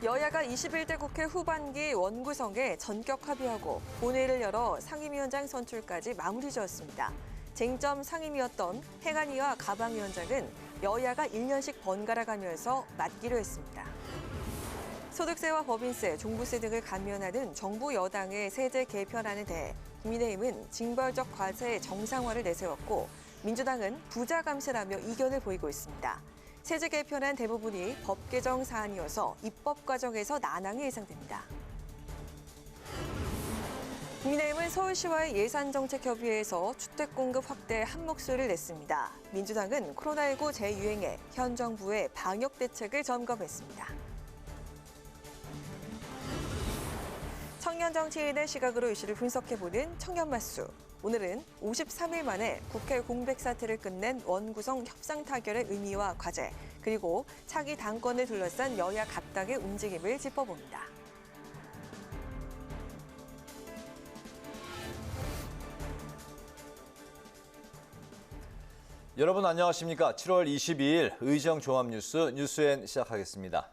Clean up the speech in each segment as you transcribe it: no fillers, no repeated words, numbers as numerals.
여야가 21대 국회 후반기 원구성에 전격 합의하고 본회의를 열어 상임위원장 선출까지 마무리 지었습니다. 쟁점 상임위였던 행안위와 가방위원장은 여야가 1년씩 번갈아 가면서 맡기로 했습니다. 소득세와 법인세, 종부세 등을 감면하는 정부 여당의 세제 개편안에 대해 국민의힘은 징벌적 과세 정상화를 내세웠고 민주당은 부자 감세라며 이견을 보이고 있습니다. 세제 개편안 대부분이 법 개정 사안이어서 입법 과정에서 난항이 예상됩니다. 국민의힘은 서울시와의 예산정책협의회에서 주택 공급 확대에 한 목소리를 냈습니다. 민주당은 코로나19 재유행에 현 정부의 방역 대책을 점검했습니다. 청년 정치인의 시각으로 이슈를 분석해보는 청년맞수. 오늘은 53일 만에 국회 공백 사태를 끝낸 원구성 협상 타결의 의미와 과제, 그리고 차기 당권을 둘러싼 여야 각당의 움직임을 짚어봅니다. 여러분 안녕하십니까? 7월 22일 의정 종합뉴스 뉴스엔 시작하겠습니다.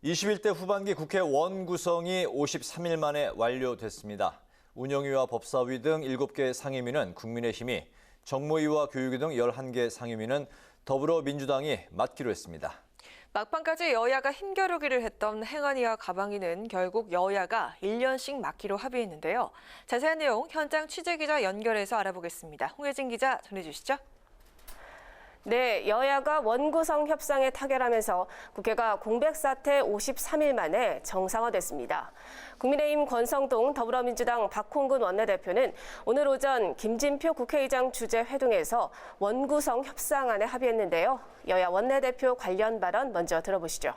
21대 후반기 국회 원구성이 53일 만에 완료됐습니다. 운영위와 법사위 등 7개 상임위는 국민의힘이, 정무위와 교육위 등 11개 상임위는 더불어민주당이 맡기로 했습니다. 막판까지 여야가 힘겨루기를 했던 행안위와 가방위는 결국 여야가 1년씩 맡기로 합의했는데요. 자세한 내용 현장 취재기자 연결해서 알아보겠습니다. 홍혜진 기자 전해주시죠. 네, 여야가 원구성 협상에 타결하면서 국회가 공백 사태 53일 만에 정상화됐습니다. 국민의힘 권성동 더불어민주당 박홍근 원내대표는 오늘 오전 김진표 국회의장 주재 회동에서 원구성 협상안에 합의했는데요. 여야 원내대표 관련 발언 먼저 들어보시죠.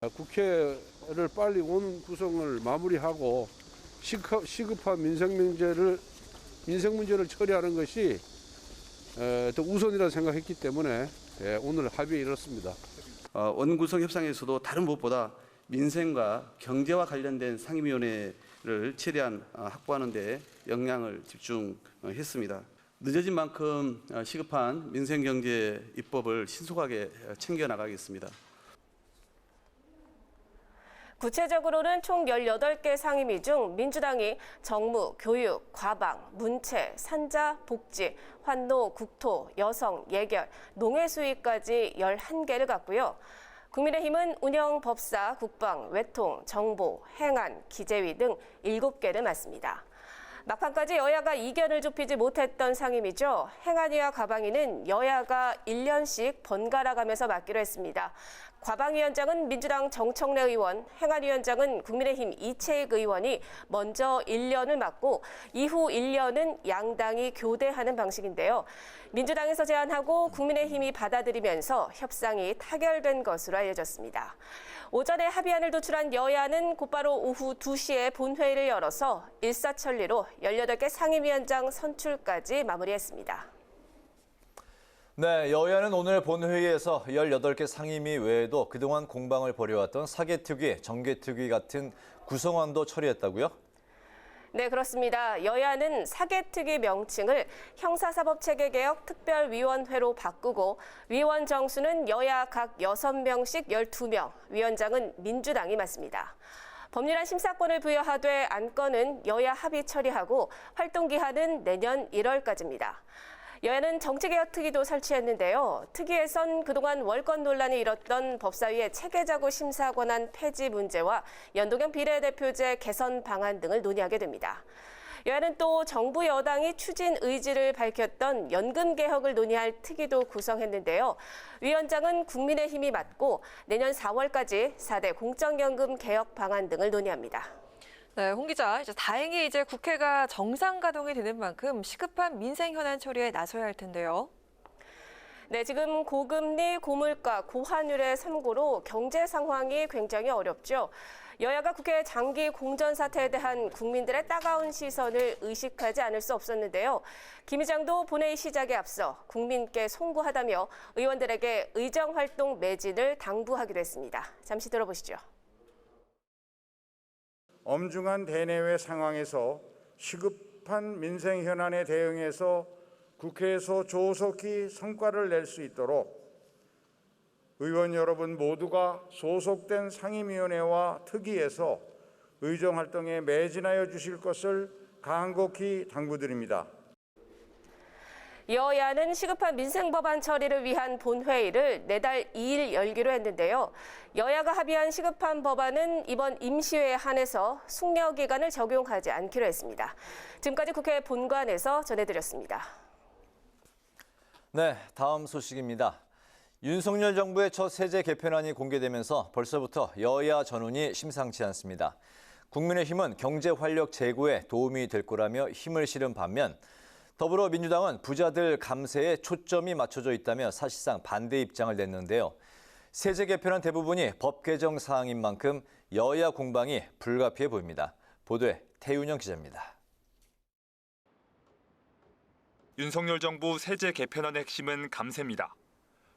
국회를 빨리 원구성을 마무리하고 시급한 민생 문제를 처리하는 것이 더 우선이라 생각했기 때문에 오늘 합의에 이뤘습니다. 원구성 협상에서도 다른 무엇보다 민생과 경제와 관련된 상임위원회를 최대한 확보하는 데 역량을 집중했습니다. 늦어진 만큼 시급한 민생경제 입법을 신속하게 챙겨나가겠습니다. 구체적으로는 총 18개 상임위 중 민주당이 정무, 교육, 과방, 문체, 산자, 복지, 환노, 국토, 여성, 예결, 농해수위까지 11개를 갖고요. 국민의힘은 운영, 법사, 국방, 외통, 정보, 행안, 기재위 등 7개를 맡습니다. 막판까지 여야가 이견을 좁히지 못했던 상임위죠. 행안위와 가방위는 여야가 1년씩 번갈아 가면서 맡기로 했습니다. 과방위원장은 민주당 정청래 의원, 행안위원장은 국민의힘 이채익 의원이 먼저 1년을 맡고 이후 1년은 양당이 교대하는 방식인데요. 민주당에서 제안하고 국민의힘이 받아들이면서 협상이 타결된 것으로 알려졌습니다. 오전에 합의안을 도출한 여야는 곧바로 오후 2시에 본회의를 열어서 일사천리로 18개 상임위원장 선출까지 마무리했습니다. 네, 여야는 오늘 본회의에서 18개 상임위 외에도 그동안 공방을 벌여왔던 사개특위, 정개특위 같은 구성안도 처리했다고요? 네, 그렇습니다. 여야는 사개특위 명칭을 형사사법체계개혁 특별위원회로 바꾸고 위원 정수는 여야 각 6명씩 12명, 위원장은 민주당이 맡습니다. 법률안 심사권을 부여하되 안건은 여야 합의 처리하고 활동기한은 내년 1월까지입니다. 여야는 정치개혁특위도 설치했는데요. 특위에선 그동안 월권 논란이 일었던 법사위의 체계자구 심사 권한 폐지 문제와 연동형 비례대표제 개선 방안 등을 논의하게 됩니다. 여야는 또 정부 여당이 추진 의지를 밝혔던 연금 개혁을 논의할 특위도 구성했는데요. 위원장은 국민의힘이 맡고 내년 4월까지 4대 공적연금 개혁 방안 등을 논의합니다. 네, 홍 기자, 다행히 이제 국회가 정상 가동이 되는 만큼 시급한 민생 현안 처리에 나서야 할 텐데요. 네, 지금 고금리, 고물가, 고환율의 삼고로 경제 상황이 굉장히 어렵죠. 여야가 국회 장기 공전 사태에 대한 국민들의 따가운 시선을 의식하지 않을 수 없었는데요. 김 의장도 본회의 시작에 앞서 국민께 송구하다며 의원들에게 의정활동 매진을 당부하기도 했습니다. 잠시 들어보시죠. 엄중한 대내외 상황에서 시급한 민생 현안에 대응해서 국회에서 조속히 성과를 낼 수 있도록 의원 여러분 모두가 소속된 상임위원회와 특위에서 의정 활동에 매진하여 주실 것을 간곡히 당부드립니다. 여야는 시급한 민생법안 처리를 위한 본회의를 내달 2일 열기로 했는데요. 여야가 합의한 시급한 법안은 이번 임시회에 한해서 숙려 기간을 적용하지 않기로 했습니다. 지금까지 국회 본관에서 전해드렸습니다. 네, 다음 소식입니다. 윤석열 정부의 첫 세제 개편안이 공개되면서 벌써부터 여야 전운이 심상치 않습니다. 국민의힘은 경제 활력 제고에 도움이 될 거라며 힘을 실은 반면 더불어민주당은 부자들 감세에 초점이 맞춰져 있다며 사실상 반대 입장을 냈는데요. 세제 개편안 대부분이 법 개정 사항인 만큼 여야 공방이 불가피해 보입니다. 보도에 태윤영 기자입니다. 윤석열 정부 세제 개편안의 핵심은 감세입니다.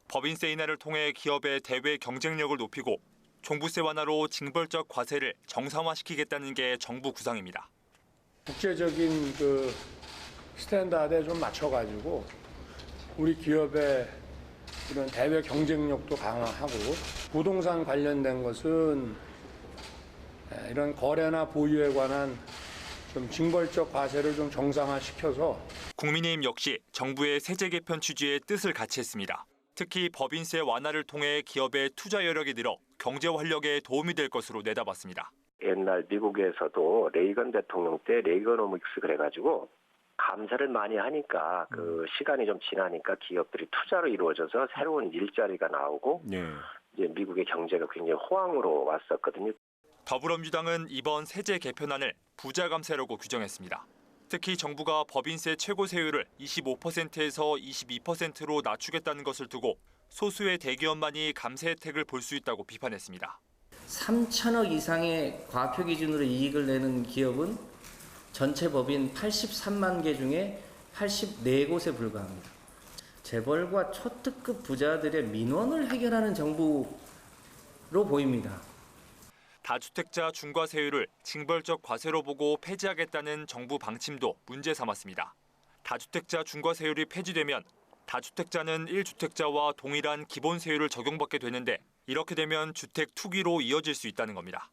법인세 인하를 통해 기업의 대외 경쟁력을 높이고 종부세 완화로 징벌적 과세를 정상화시키겠다는 게 정부 구상입니다. 국제적인 스탠다드에 좀 맞춰가지고 우리 기업의 이런 대외 경쟁력도 강화하고 부동산 관련된 것은 이런 거래나 보유에 관한 좀 징벌적 과세를 좀 정상화시켜서 국민의힘 역시 정부의 세제 개편 취지에 뜻을 같이 했습니다. 특히 법인세 완화를 통해 기업의 투자 여력이 늘어 경제 활력에 도움이 될 것으로 내다봤습니다. 옛날 미국에서도 레이건 대통령 때 레이거노믹스 그래가지고 감세를 많이 하니까 그 시간이 좀 지나니까 기업들이 투자로 이루어져서 새로운 일자리가 나오고 이제 미국의 경제가 굉장히 호황으로 왔었거든요. 더불어민주당은 이번 세제 개편안을 부자 감세라고 규정했습니다. 특히 정부가 법인세 최고 세율을 25%에서 22%로 낮추겠다는 것을 두고 소수의 대기업만이 감세 혜택을 볼 수 있다고 비판했습니다. 3천억 이상의 과표 기준으로 이익을 내는 기업은 전체 법인 83만 개 중에 84곳에 불과합니다. 재벌과 초특급 부자들의 민원을 해결하는 정부로 보입니다. 다주택자 중과세율을 징벌적 과세로 보고 폐지하겠다는 정부 방침도 문제 삼았습니다. 다주택자 중과세율이 폐지되면 다주택자는 1주택자와 동일한 기본세율을 적용받게 되는데 이렇게 되면 주택 투기로 이어질 수 있다는 겁니다.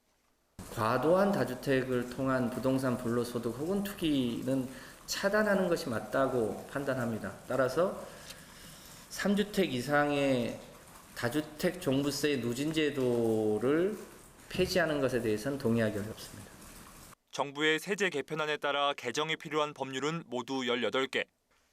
과도한 다주택을 통한 부동산 불로소득 혹은 투기는 차단하는 것이 맞다고 판단합니다. 따라서 3주택 이상의 다주택 종부세 누진제도를 폐지하는 것에 대해서는 동의하기 어렵습니다. 정부의 세제 개편안에 따라 개정이 필요한 법률은 모두 18개.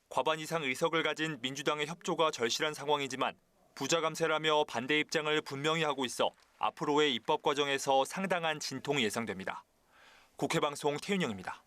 과반 이상 의석을 가진 민주당의 협조가 절실한 상황이지만 부자 감세라며 반대 입장을 분명히 하고 있어 앞으로의 입법 과정에서 상당한 진통이 예상됩니다. 국회방송 태윤영입니다.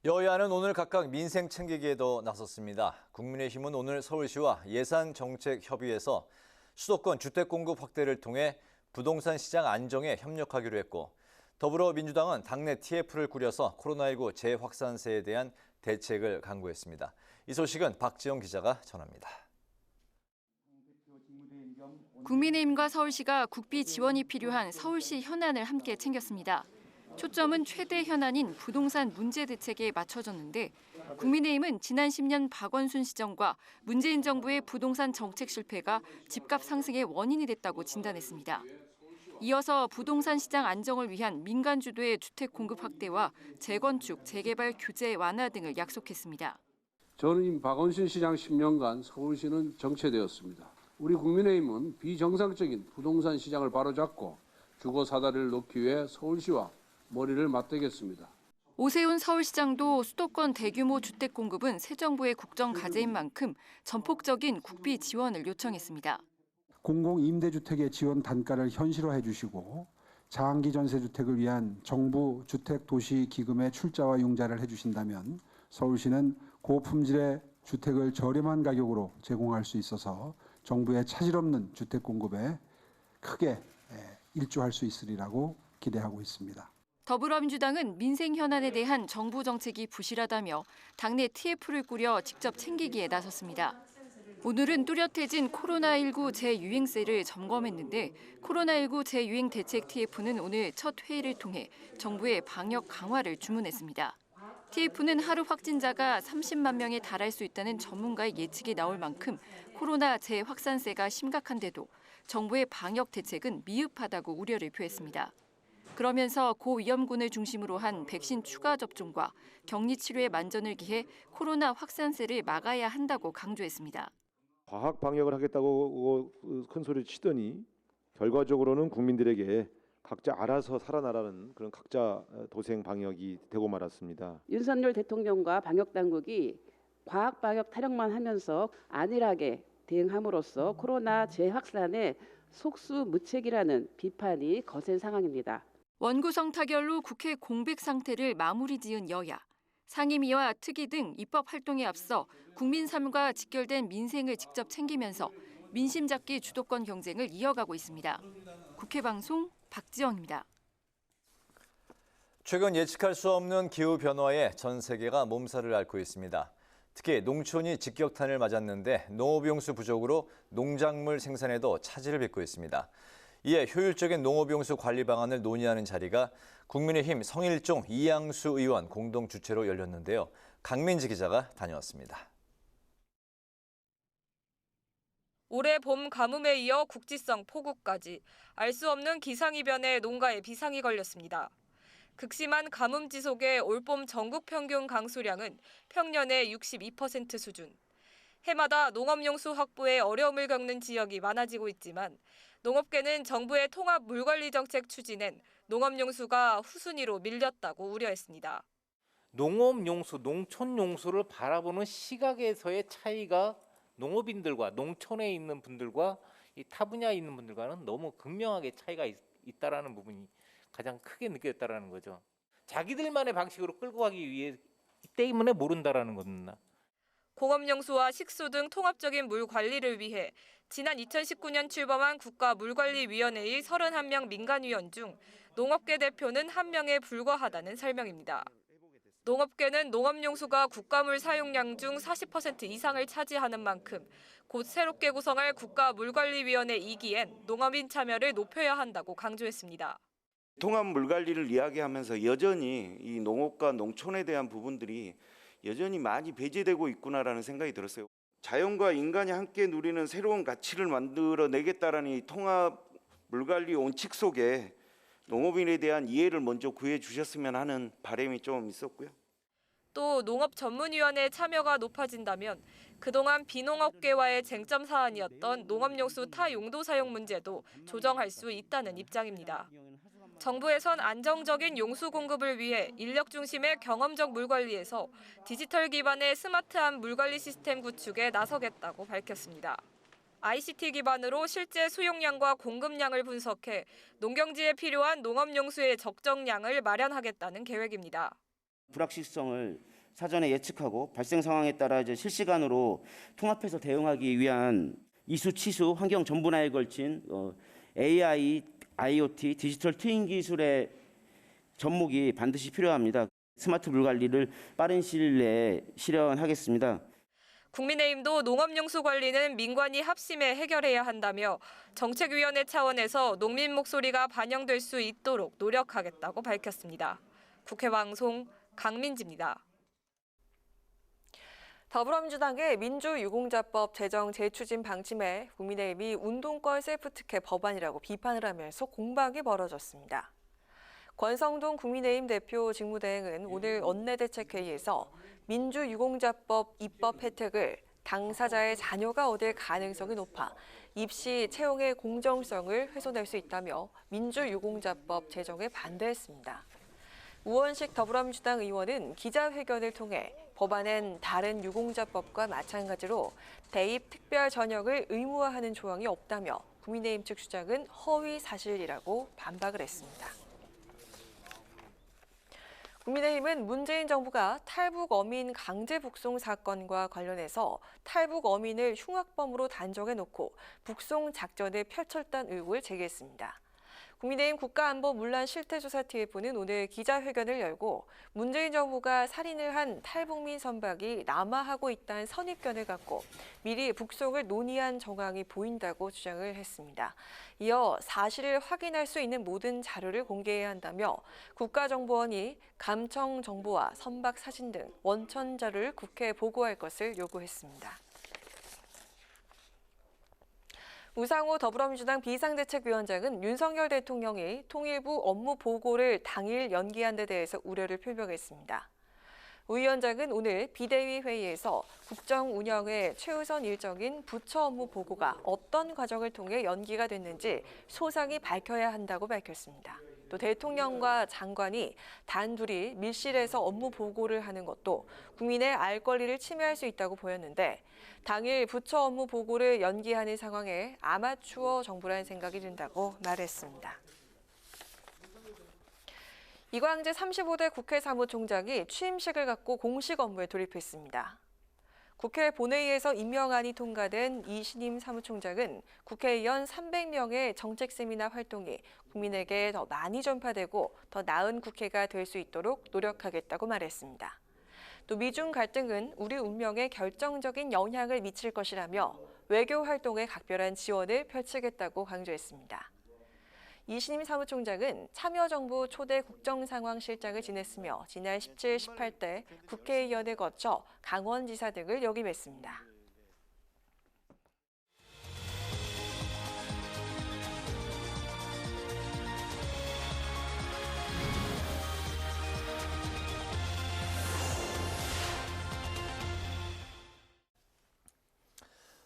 여야는 오늘 각각 민생 챙기기에도 나섰습니다. 국민의힘은 오늘 서울시와 예산정책협의회에서 수도권 주택 공급 확대를 통해 부동산 시장 안정에 협력하기로 했고 더불어민주당은 당내 TF를 꾸려서 코로나19 재확산세에 대한 대책을 강구했습니다. 이 소식은 박지영 기자가 전합니다. 국민의힘과 서울시가 국비 지원이 필요한 서울시 현안을 함께 챙겼습니다. 초점은 최대 현안인 부동산 문제 대책에 맞춰졌는데 국민의힘은 지난 10년 박원순 시정과 문재인 정부의 부동산 정책 실패가 집값 상승의 원인이 됐다고 진단했습니다. 이어서 부동산 시장 안정을 위한 민간 주도의 주택 공급 확대와 재건축, 재개발 규제 완화 등을 약속했습니다. 저는 박원순 시장 10년간 서울시는 정체되었습니다. 우리 국민의힘은 비정상적인 부동산 시장을 바로잡고 주거 사다리를 놓기 위해 서울시와 머리를 맞대겠습니다. 오세훈 서울시장도 수도권 대규모 주택 공급은 새 정부의 국정 과제인 만큼 전폭적인 국비 지원을 요청했습니다. 공공임대주택의 지원 단가를 현실화해 주시고 장기 전세주택을 위한 정부 주택도시기금의 출자와 융자를 해주신다면 서울시는 고품질의 주택을 저렴한 가격으로 제공할 수 있어서 정부의 차질 없는 주택 공급에 크게 일조할 수 있으리라고 기대하고 있습니다. 더불어민주당은 민생 현안에 대한 정부 정책이 부실하다며 당내 TF를 꾸려 직접 챙기기에 나섰습니다. 오늘은 뚜렷해진 코로나19 재유행세를 점검했는데 코로나19 재유행 대책 TF는 오늘 첫 회의를 통해 정부의 방역 강화를 주문했습니다. TF는 하루 확진자가 30만 명에 달할 수 있다는 전문가의 예측이 나올 만큼 코로나 재확산세가 심각한데도 정부의 방역 대책은 미흡하다고 우려를 표했습니다. 그러면서 고위험군을 중심으로 한 백신 추가 접종과 격리 치료에 만전을 기해 코로나 확산세를 막아야 한다고 강조했습니다. 과학 방역을 하겠다고 큰 소리 치더니 결과적으로는 국민들에게 각자 알아서 살아나라는 그런 각자 도생 방역이 되고 말았습니다. 윤석열 대통령과 방역당국이 과학 방역 타령만 하면서 안일하게 대응함으로써 코로나 재확산에 속수무책이라는 비판이 거센 상황입니다. 원구성 타결로 국회 공백 상태를 마무리 지은 여야. 상임위와 특위 등 입법 활동에 앞서 국민 삶과 직결된 민생을 직접 챙기면서 민심 잡기 주도권 경쟁을 이어가고 있습니다. 국회 방송 박지영입니다. 최근 예측할 수 없는 기후 변화에 전 세계가 몸살을 앓고 있습니다. 특히 농촌이 직격탄을 맞았는데 농업용수 부족으로 농작물 생산에도 차질을 빚고 있습니다. 이에 효율적인 농업용수 관리 방안을 논의하는 자리가 국민의힘 성일종 이양수 의원 공동 주최로 열렸는데요. 강민지 기자가 다녀왔습니다. 올해 봄 가뭄에 이어 국지성 폭우까지 알 수 없는 기상이변에 농가에 비상이 걸렸습니다. 극심한 가뭄 지속에 올봄 전국 평균 강수량은 평년의 62% 수준. 해마다 농업용수 확보에 어려움을 겪는 지역이 많아지고 있지만 농업계는 정부의 통합 물관리 정책 추진엔 농업용수가 후순위로 밀렸다고 우려했습니다. 농업용수, 농촌용수를 바라보는 시각에서의 차이가 농업인들과 농촌에 있는 분들과 이 타 분야에 있는 분들과는 너무 극명하게 차이가 있다라는 부분이 가장 크게 느꼈다라는 거죠. 자기들만의 방식으로 끌고 가기 위해 때문에 모른다라는 겁니다. 공업용수와 식수 등 통합적인 물 관리를 위해 지난 2019년 출범한 국가물관리위원회의 31명 민간위원 중 농업계 대표는 1명에 불과하다는 설명입니다. 농업계는 농업용수가 국가물 사용량 중 40% 이상을 차지하는 만큼 곧 새롭게 구성할 국가물관리위원회 2기엔 농업인 참여를 높여야 한다고 강조했습니다. 통합 물관리를 이야기하면서 여전히 이 농업과 농촌에 대한 부분들이 여전히 많이 배제되고 있구나라는 생각이 들었어요. 자연과 인간이 함께 누리는 새로운 가치를 만들어내겠다라는 이 통합 물관리 원칙 속에 농업인에 대한 이해를 먼저 구해 주셨으면 하는 바람이 좀 있었고요. 또 농업전문위원회 참여가 높아진다면 그동안 비농업계와의 쟁점 사안이었던 농업용수 타용도 사용 문제도 조정할 수 있다는 입장입니다. 정부에선 안정적인 용수 공급을 위해 인력 중심의 경험적 물관리에서 디지털 기반의 스마트한 물관리 시스템 구축에 나서겠다고 밝혔습니다. ICT 기반으로 실제 수용량과 공급량을 분석해 농경지에 필요한 농업용수의 적정량을 마련하겠다는 계획입니다. 불확실성을 사전에 예측하고 발생 상황에 따라 이제 실시간으로 통합해서 대응하기 위한 이수, 치수, 환경 전분화에 걸친 AI, IoT, 디지털 트윈 기술의 접목이 반드시 필요합니다. 스마트 물관리를 빠른 시일 내에 실현하겠습니다. 국민의힘도 농업용수 관리는 민관이 합심해 해결해야 한다며 정책위원회 차원에서 농민 목소리가 반영될 수 있도록 노력하겠다고 밝혔습니다. 국회 방송 강민지입니다. 더불어민주당의 민주유공자법 제정 재추진 방침에 국민의힘이 운동권 셀프특혜 법안이라고 비판을 하면서 공방이 벌어졌습니다. 권성동 국민의힘 대표 직무대행은 오늘 원내대책회의에서 민주유공자법 입법 혜택을 당사자의 자녀가 얻을 가능성이 높아 입시 채용의 공정성을 훼손할 수 있다며 민주유공자법 제정에 반대했습니다. 우원식 더불어민주당 의원은 기자회견을 통해 법안엔 다른 유공자법과 마찬가지로 대입 특별 전형을 의무화하는 조항이 없다며 국민의힘 측 주장은 허위 사실이라고 반박을 했습니다. 국민의힘은 문재인 정부가 탈북 어민 강제 북송 사건과 관련해서 탈북 어민을 흉악범으로 단정해놓고 북송 작전을 펼쳤다는 의혹을 제기했습니다. 국민의힘 국가안보문란실태조사TF는 오늘 기자회견을 열고 문재인 정부가 살인을 한 탈북민 선박이 남하하고 있다는 선입견을 갖고 미리 북송을 논의한 정황이 보인다고 주장을 했습니다. 이어 사실을 확인할 수 있는 모든 자료를 공개해야 한다며 국가정보원이 감청 정보와 선박 사진 등 원천 자료를 국회에 보고할 것을 요구했습니다. 우상호 더불어민주당 비상대책위원장은 윤석열 대통령이 통일부 업무 보고를 당일 연기한 데 대해서 우려를 표명했습니다. 우 위원장은 오늘 비대위 회의에서 국정 운영의 최우선 일정인 부처 업무 보고가 어떤 과정을 통해 연기가 됐는지 소상히 밝혀야 한다고 밝혔습니다. 또 대통령과 장관이 단둘이 밀실에서 업무 보고를 하는 것도 국민의 알 권리를 침해할 수 있다고 보였는데 당일 부처 업무 보고를 연기하는 상황에 아마추어 정부라는 생각이 든다고 말했습니다. 이광재 35대 국회 사무총장이 취임식을 갖고 공식 업무에 돌입했습니다. 국회 본회의에서 임명안이 통과된 이신임 사무총장은 국회의원 300명의 정책 세미나 활동이 국민에게 더 많이 전파되고 더 나은 국회가 될 수 있도록 노력하겠다고 말했습니다. 또 미중 갈등은 우리 운명에 결정적인 영향을 미칠 것이라며 외교 활동에 각별한 지원을 펼치겠다고 강조했습니다. 이신임 사무총장은 참여정부 초대 국정상황실장을 지냈으며 지난 17, 18대 국회의원을 거쳐 강원지사 등을 역임했습니다.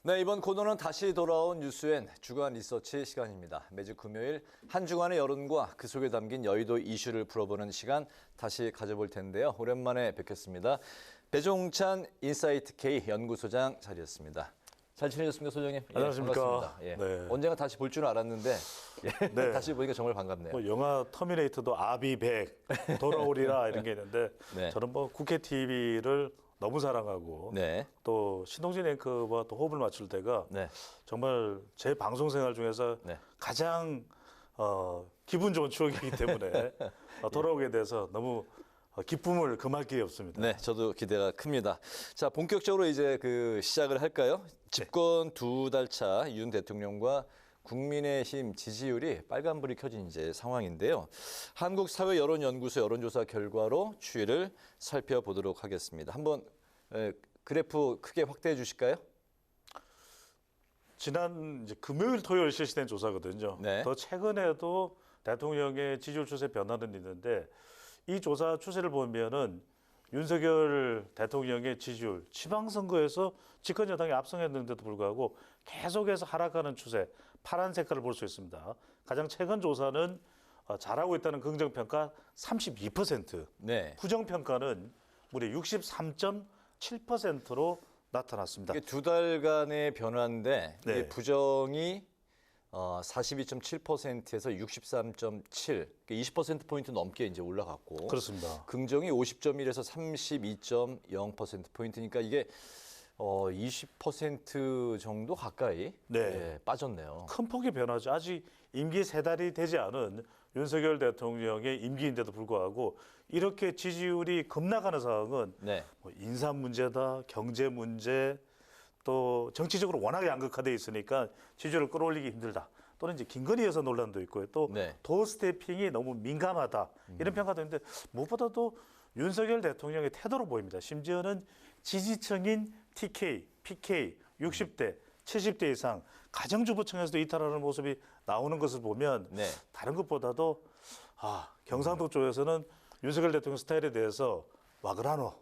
네, 이번 코너는 다시 돌아온 뉴스엔 주간 리서치 시간입니다. 매주 금요일 한 주간의 여론과 그 속에 담긴 여의도 이슈를 풀어보는 시간 다시 가져볼 텐데요. 오랜만에 뵙겠습니다. 배종찬 인사이트 K 연구소장 자리였습니다. 잘 지내셨습니까, 소장님? 안녕하십니까. 반갑습니다. 예. 네. 언젠가 다시 볼 줄은 알았는데 예. 네. 다시 보니까 정말 반갑네요. 뭐 영화 터미네이터도 아비백 돌아오리라 이런 게 있는데 네. 저는 뭐 국회 TV를 너무 사랑하고 네. 또 신동진 앵커와 또 호흡을 맞출 때가 네. 정말 제 방송 생활 중에서 네. 가장 기분 좋은 추억이기 때문에 돌아오게 돼서 너무 기쁨을 금할 게 없습니다. 네, 저도 기대가 큽니다. 자, 본격적으로 이제 시작을 할까요? 집권 2달 차 윤 대통령과 국민의힘 지지율이 빨간불이 켜진 이제 상황인데요. 한국사회여론연구소 여론조사 결과로 추이를 살펴보도록 하겠습니다. 한번 그래프 크게 확대해 주실까요? 지난 이제 금요일, 토요일 실시된 조사거든요. 네. 더 최근에도 대통령의 지지율 추세 변화는 있는데 이 조사 추세를 보면은 윤석열 대통령의 지지율 지방선거에서 집권여당이 압승했는데도 불구하고 계속해서 하락하는 추세, 파란 색깔을 볼 수 있습니다. 가장 최근 조사는 잘하고 있다는 긍정평가 32%, 네. 부정평가는 무려 63.7%로 나타났습니다. 이게 2달간의 변화인데 네. 이게 부정이 42.7%에서 63.7, 20%포인트 넘게 이제 올라갔고. 그렇습니다. 긍정이 50.1에서 32.0%포인트니까 이게 20% 정도 가까이 네. 예, 빠졌네요. 큰 폭의 변화죠. 아직 임기 3달이 되지 않은 윤석열 대통령의 임기인데도 불구하고 이렇게 지지율이 급락하는 상황은 네. 뭐 인사 문제다, 경제 문제, 또 정치적으로 워낙에 양극화돼 있으니까 지지율을 끌어올리기 힘들다. 또는 이제 김건희 여사 논란도 있고요. 또 네. 도어 스태핑이 너무 민감하다. 이런 평가도 있는데 무엇보다도 윤석열 대통령의 태도로 보입니다. 심지어는 지지층인 TK, PK, 60대, 70대 이상 가정주부층에서도 이탈하는 모습이 나오는 것을 보면 네. 다른 것보다도 경상도 쪽에서는 윤석열 대통령 스타일에 대해서 와그라노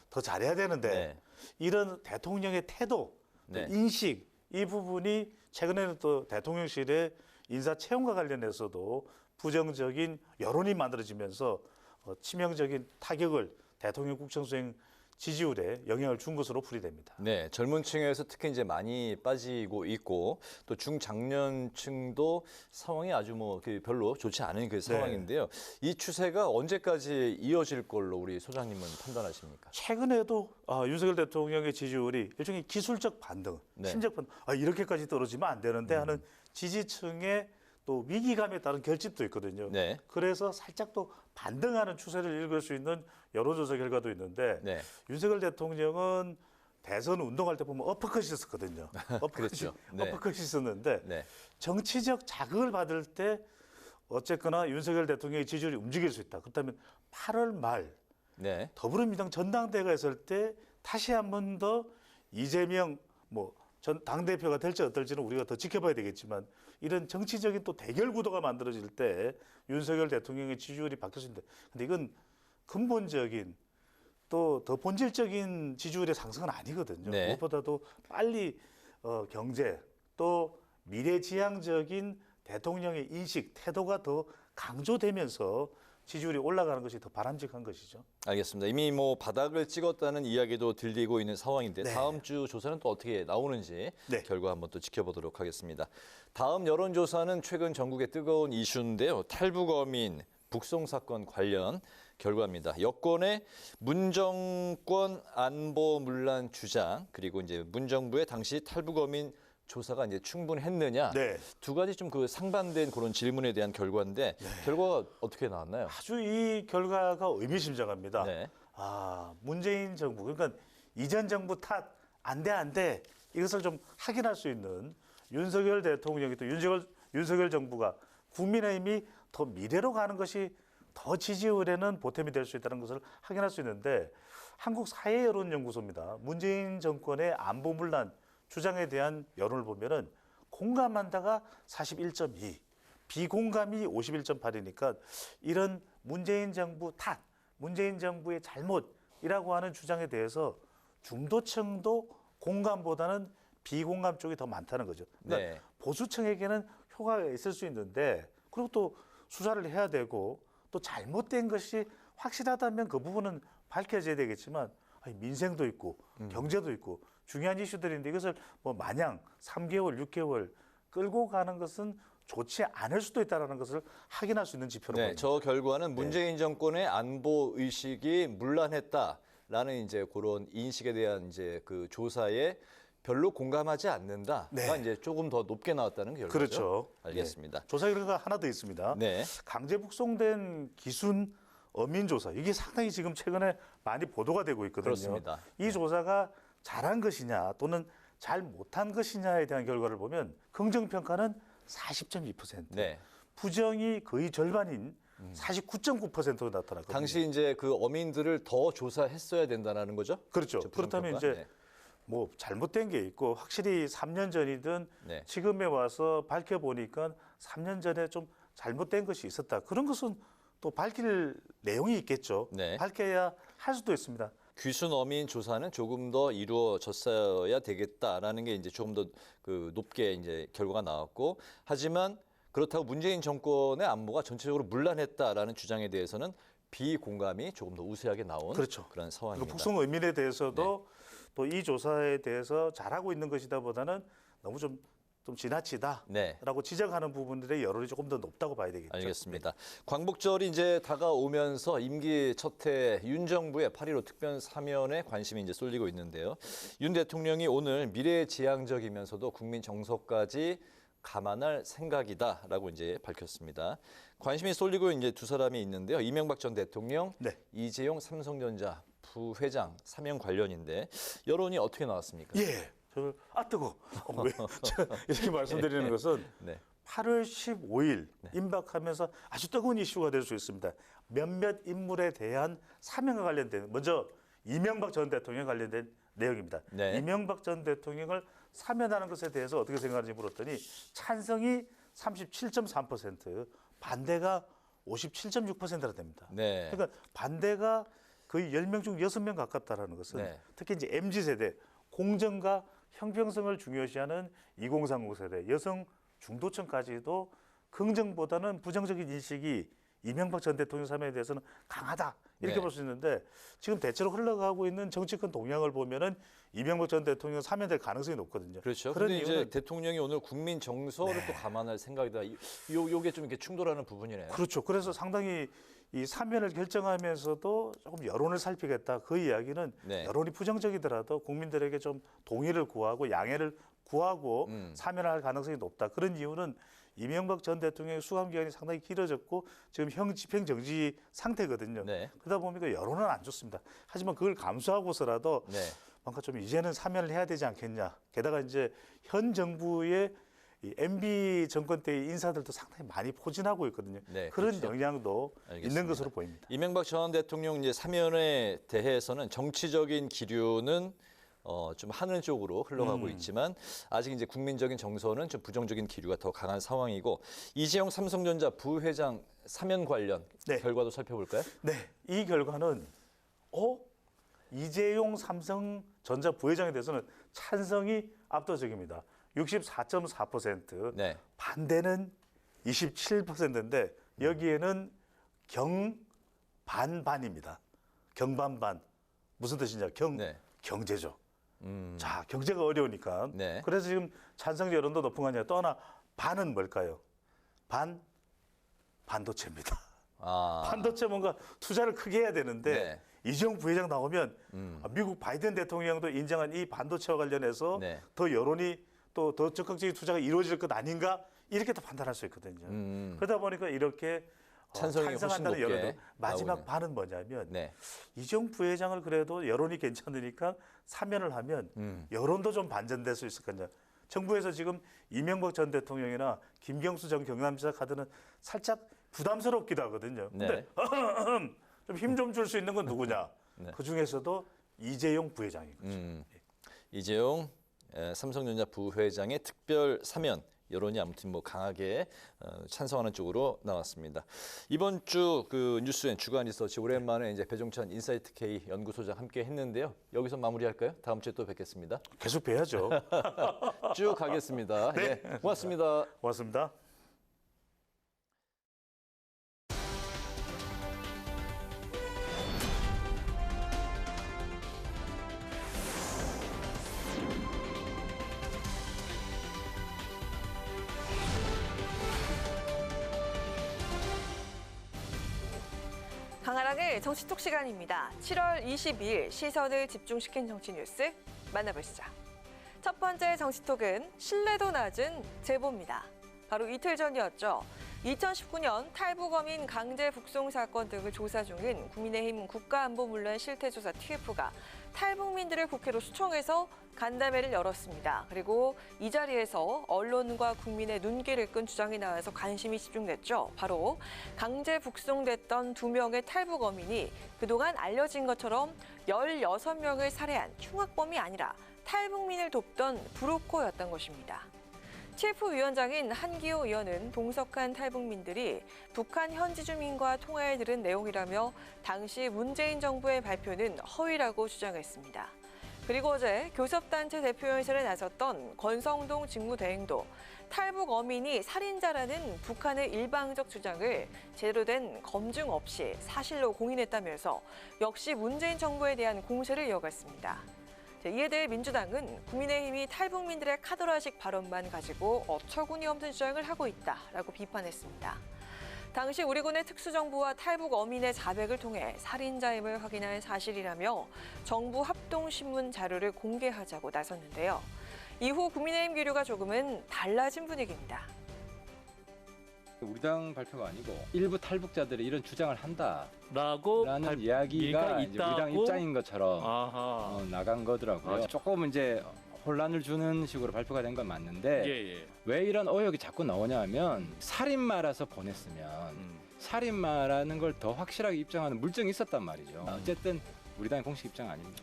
더 잘해야 되는데 네. 이런 대통령의 태도, 네. 인식 이 부분이 최근에는 또 대통령실의 인사 채용과 관련해서도 부정적인 여론이 만들어지면서 치명적인 타격을 대통령 국정수행 지지율에 영향을 준 것으로 풀이됩니다. 네, 젊은 층에서 특히 이제 많이 빠지고 있고 또 중장년층도 상황이 아주 별로 좋지 않은 그 상황인데요. 이 추세가 언제까지 이어질 걸로 우리 소장님은 판단하십니까? 최근에도 윤석열 대통령의 지지율이 일종의 기술적 반등, 네. 심적 반등, 이렇게까지 떨어지면 안 되는데 하는 지지층의 또 위기감에 따른 결집도 있거든요. 네. 그래서 살짝 또 반등하는 추세를 읽을 수 있는 여론조사 결과도 있는데 네. 윤석열 대통령은 대선 운동할 때 보면 어퍼컷이 있었거든요. 그렇죠. 네. 어퍼컷이 있었는데 네. 정치적 자극을 받을 때 어쨌거나 윤석열 대통령의 지지율이 움직일 수 있다. 그렇다면 8월 말 네. 더불어민주당 전당대회가 있을 때 다시 한 번 더 이재명 전 당대표가 될지 어떨지는 우리가 더 지켜봐야 되겠지만 이런 정치적인 또 대결 구도가 만들어질 때 윤석열 대통령의 지지율이 바뀔 수 있는데 근데 이건 근본적인 또 더 본질적인 지지율의 상승은 아니거든요. 네. 무엇보다도 빨리 경제 또 미래지향적인 대통령의 인식, 태도가 더 강조되면서 지지율이 올라가는 것이 더 바람직한 것이죠. 알겠습니다. 이미 바닥을 찍었다는 이야기도 들리고 있는 상황인데 네. 다음 주 조사는 또 어떻게 나오는지 네. 결과 한번 또 지켜보도록 하겠습니다. 다음 여론조사는 최근 전국의 뜨거운 이슈인데요. 탈북어민 북송 사건 관련 결과입니다. 여권의 문정권 안보 문란 주장 그리고 이제 문정부의 당시 탈북어민 조사가 이제 충분했느냐 네. 두 가지 좀 그 상반된 그런 질문에 대한 결과인데 결과가 어떻게 나왔나요? 아주 이 결과가 의미심장합니다. 네. 문재인 정부 그러니까 이전 정부 탓 안 돼 이것을 좀 확인할 수 있는 윤석열 대통령이 또 윤석열 정부가 국민의힘이 더 미래로 가는 것이 더 지지율에는 보탬이 될 수 있다는 것을 확인할 수 있는데 한국 사회여론연구소입니다. 문재인 정권의 안보 문란 주장에 대한 여론을 보면은 공감한다가 41.2, 비공감이 51.8이니까 이런 문재인 정부 탓, 문재인 정부의 잘못이라고 하는 주장에 대해서 중도층도 공감보다는 비공감 쪽이 더 많다는 거죠. 그러니까 네. 보수층에게는 효과가 있을 수 있는데 그리고 또 수사를 해야 되고 또 잘못된 것이 확실하다면 그 부분은 밝혀져야 되겠지만 민생도 있고 경제도 있고 중요한 이슈들인데 이것을 마냥 3개월, 6개월 끌고 가는 것은 좋지 않을 수도 있다는 것을 확인할 수 있는 지표로 보입니다. 저 결과는 문재인 정권의 안보 의식이 문란했다라는 이제 그런 인식에 대한 이제 그 조사에 별로 공감하지 않는다가 이제 조금 더 높게 나왔다는 결과죠. 그렇죠. 알겠습니다. 네. 조사 결과가 하나 더 있습니다. 네. 강제 북송된 기순 어민 조사 이게 상당히 지금 최근에 많이 보도가 되고 있거든요. 그렇습니다. 이 조사가 잘한 것이냐 또는 잘 못한 것이냐에 대한 결과를 보면 긍정 평가는 40.2%, 네. 부정이 거의 절반인 49.9%로 나타났거든요. 당시 이제 그 어민들을 더 조사했어야 된다는 거죠? 그렇죠. 그렇다면 이제 잘못된 게 있고 확실히 3년 전이든 지금에 와서 밝혀보니까 3년 전에 좀 잘못된 것이 있었다. 그런 것은 또 밝힐 내용이 있겠죠. 밝혀야 할 수도 있습니다. 귀순 어민 조사는 조금 더 이루어졌어야 되겠다라는 게 이제 조금 더 그 높게 이제 결과가 나왔고 하지만 그렇다고 문재인 정권의 안보가 전체적으로 문란했다라는 주장에 대해서는 비공감이 조금 더 우세하게 나온 그런 상황입니다. 북송 의민에 대해서도 또 이 조사에 대해서 잘하고 있는 것이다보다는 너무 좀 지나치다라고 지적하는 부분들의 여론이 조금 더 높다고 봐야 되겠죠. 알겠습니다. 광복절이 이제 다가오면서 임기 첫 해 윤 정부의 8.15 특별 사면에 관심이 이제 쏠리고 있는데요. 윤 대통령이 오늘 미래지향적이면서도 국민 정서까지 감안할 생각이다라고 이제 밝혔습니다. 관심이 쏠리고 이제 두 사람이 있는데요. 이명박 전 대통령, 이재용 삼성전자 부회장 사면 관련인데 여론이 어떻게 나왔습니까? 저는 뜨거. 왜 이렇게 말씀드리는 것은 8월 15일 임박하면서 아주 뜨거운 이슈가 될 수 있습니다. 몇몇 인물에 대한 사면과 관련된 먼저 이명박 전 대통령 관련된 내용입니다. 이명박 전 대통령을 사면하는 것에 대해서 어떻게 생각하는지 물었더니 찬성이 37.3%, 반대가 57.6%나 됩니다. 그러니까 반대가 거의 10명 중 6명 가깝다라는 것은 특히 이제 MZ세대, 공정과 형평성을 중요시하는 2030 세대, 여성 중도층까지도 긍정보다는 부정적인 인식이 이명박 전 대통령 사면에 대해서는 강하다 이렇게 볼 수 있는데 지금 대체로 흘러가고 있는 정치권 동향을 보면은 이명박 전 대통령 사면될 가능성이 높거든요. 그렇죠. 그런데 이제 대통령이 오늘 국민 정서를 또 감안할 생각이다. 요게 좀 이렇게 충돌하는 부분이네요. 그렇죠. 그래서 상당히 이 사면을 결정하면서도 조금 여론을 살피겠다. 그 이야기는 여론이 부정적이더라도 국민들에게 좀 동의를 구하고 양해를 구하고 사면할 가능성이 높다. 그런 이유는 이명박 전 대통령의 수감 기간이 상당히 길어졌고 지금 집행 정지 상태거든요. 네. 그러다 보니까 여론은 안 좋습니다. 하지만 그걸 감수하고서라도 네. 뭔가 좀 이제는 사면을 해야 되지 않겠냐. 게다가 이제 현 정부의 이 MB 정권 때의 인사들도 상당히 많이 포진하고 있거든요. 네, 그런 그렇죠. 영향도 알겠습니다. 있는 것으로 보입니다. 이명박 전 대통령 이제 사면에 대해서는 정치적인 기류는 좀 하는 쪽으로 흘러가고 있지만 아직 이제 국민적인 정서는 좀 부정적인 기류가 더 강한 상황이고 이재용 삼성전자 부회장 사면 관련 결과도 살펴볼까요? 네, 이 결과는 이재용 삼성전자 부회장에 대해서는 찬성이 압도적입니다. 64.4%, 네. 반대는 27%인데 여기에는 경반반입니다. 경반반. 무슨 뜻이냐? 경제죠. 자, 경제가 어려우니까. 네. 그래서 지금 찬성 여론도 높은 거 아니에요. 또 하나 반은 뭘까요? 반도체입니다. 반도체 뭔가 투자를 크게 해야 되는데 이재용 부회장 나오면 미국 바이든 대통령도 인정한 이 반도체와 관련해서 더 여론이 또 더 적극적인 투자가 이루어질 것 아닌가 이렇게 또 판단할 수 있거든요. 그러다 보니까 이렇게 찬성이 찬성한다는 훨씬 높게 여론도 마지막 나오네요. 반은 뭐냐면 이재용 부회장을 그래도 여론이 괜찮으니까 사면을 하면 여론도 좀 반전될 수 있을 거냐. 정부에서 지금 이명박 전 대통령이나 김경수 전 경남지사 카드는 살짝 부담스럽기도 하거든요. 근데 좀 힘 좀 줄 수 있는 건 누구냐? 그 중에서도 이재용 부회장이거든요. 이재용 삼성전자 부회장의 특별 사면 여론이 아무튼 뭐 강하게 찬성하는 쪽으로 나왔습니다. 이번 주 그 뉴스엔 주간 리서치 오랜만에 이제 배종찬 인사이트 K 연구소장 함께 했는데요. 여기서 마무리할까요? 다음 주에 또 뵙겠습니다. 계속 뵈야죠. 쭉 가겠습니다. 네, 고맙습니다. 고맙습니다. 강하랑의 정치톡 시간입니다. 7월 22일 시선을 집중시킨 정치 뉴스 만나보시죠. 첫 번째 정치톡은 신뢰도 낮은 제보입니다. 바로 이틀 전이었죠. 2019년 탈북어민 강제 북송 사건 등을 조사 중인 국민의힘 국가안보문란 실태조사 TF가 탈북민들을 국회로 초청해서 간담회를 열었습니다. 그리고 이 자리에서 언론과 국민의 눈길을 끈 주장이 나와서 관심이 집중됐죠. 바로 강제 북송됐던 2명의 탈북어민이 그동안 알려진 것처럼 16명을 살해한 흉악범이 아니라 탈북민을 돕던 브로커였던 것입니다. TF 위원장인 한기호 의원은 동석한 탈북민들이 북한 현지 주민과 통화에 들은 내용이라며 당시 문재인 정부의 발표는 허위라고 주장했습니다. 그리고 어제 교섭단체 대표연설에 나섰던 권성동 직무대행도 탈북 어민이 살인자라는 북한의 일방적 주장을 제대로 된 검증 없이 사실로 공인했다면서 역시 문재인 정부에 대한 공세를 이어갔습니다. 이에 대해 민주당은 국민의힘이 탈북민들의 카더라식 발언만 가지고 어처구니 없는 주장을 하고 있다라고 비판했습니다. 당시 우리 군의 특수정부와 탈북 어민의 자백을 통해 살인자임을 확인한 사실이라며 정부 합동신문 자료를 공개하자고 나섰는데요. 이후 국민의힘 기류가 조금은 달라진 분위기입니다. 우리 당 발표가 아니고 일부 탈북자들이 이런 주장을 한다라는 이야기가 이제 우리 당 입장인 것처럼 나간 거더라고요. 조금 이제 혼란을 주는 식으로 발표가 된 건 맞는데 왜 이런 의혹이 자꾸 나오냐 하면 살인마라서 보냈으면 살인마라는 걸 더 확실하게 입장하는 물증이 있었단 말이죠. 어쨌든 우리 당의 공식 입장 아닙니다.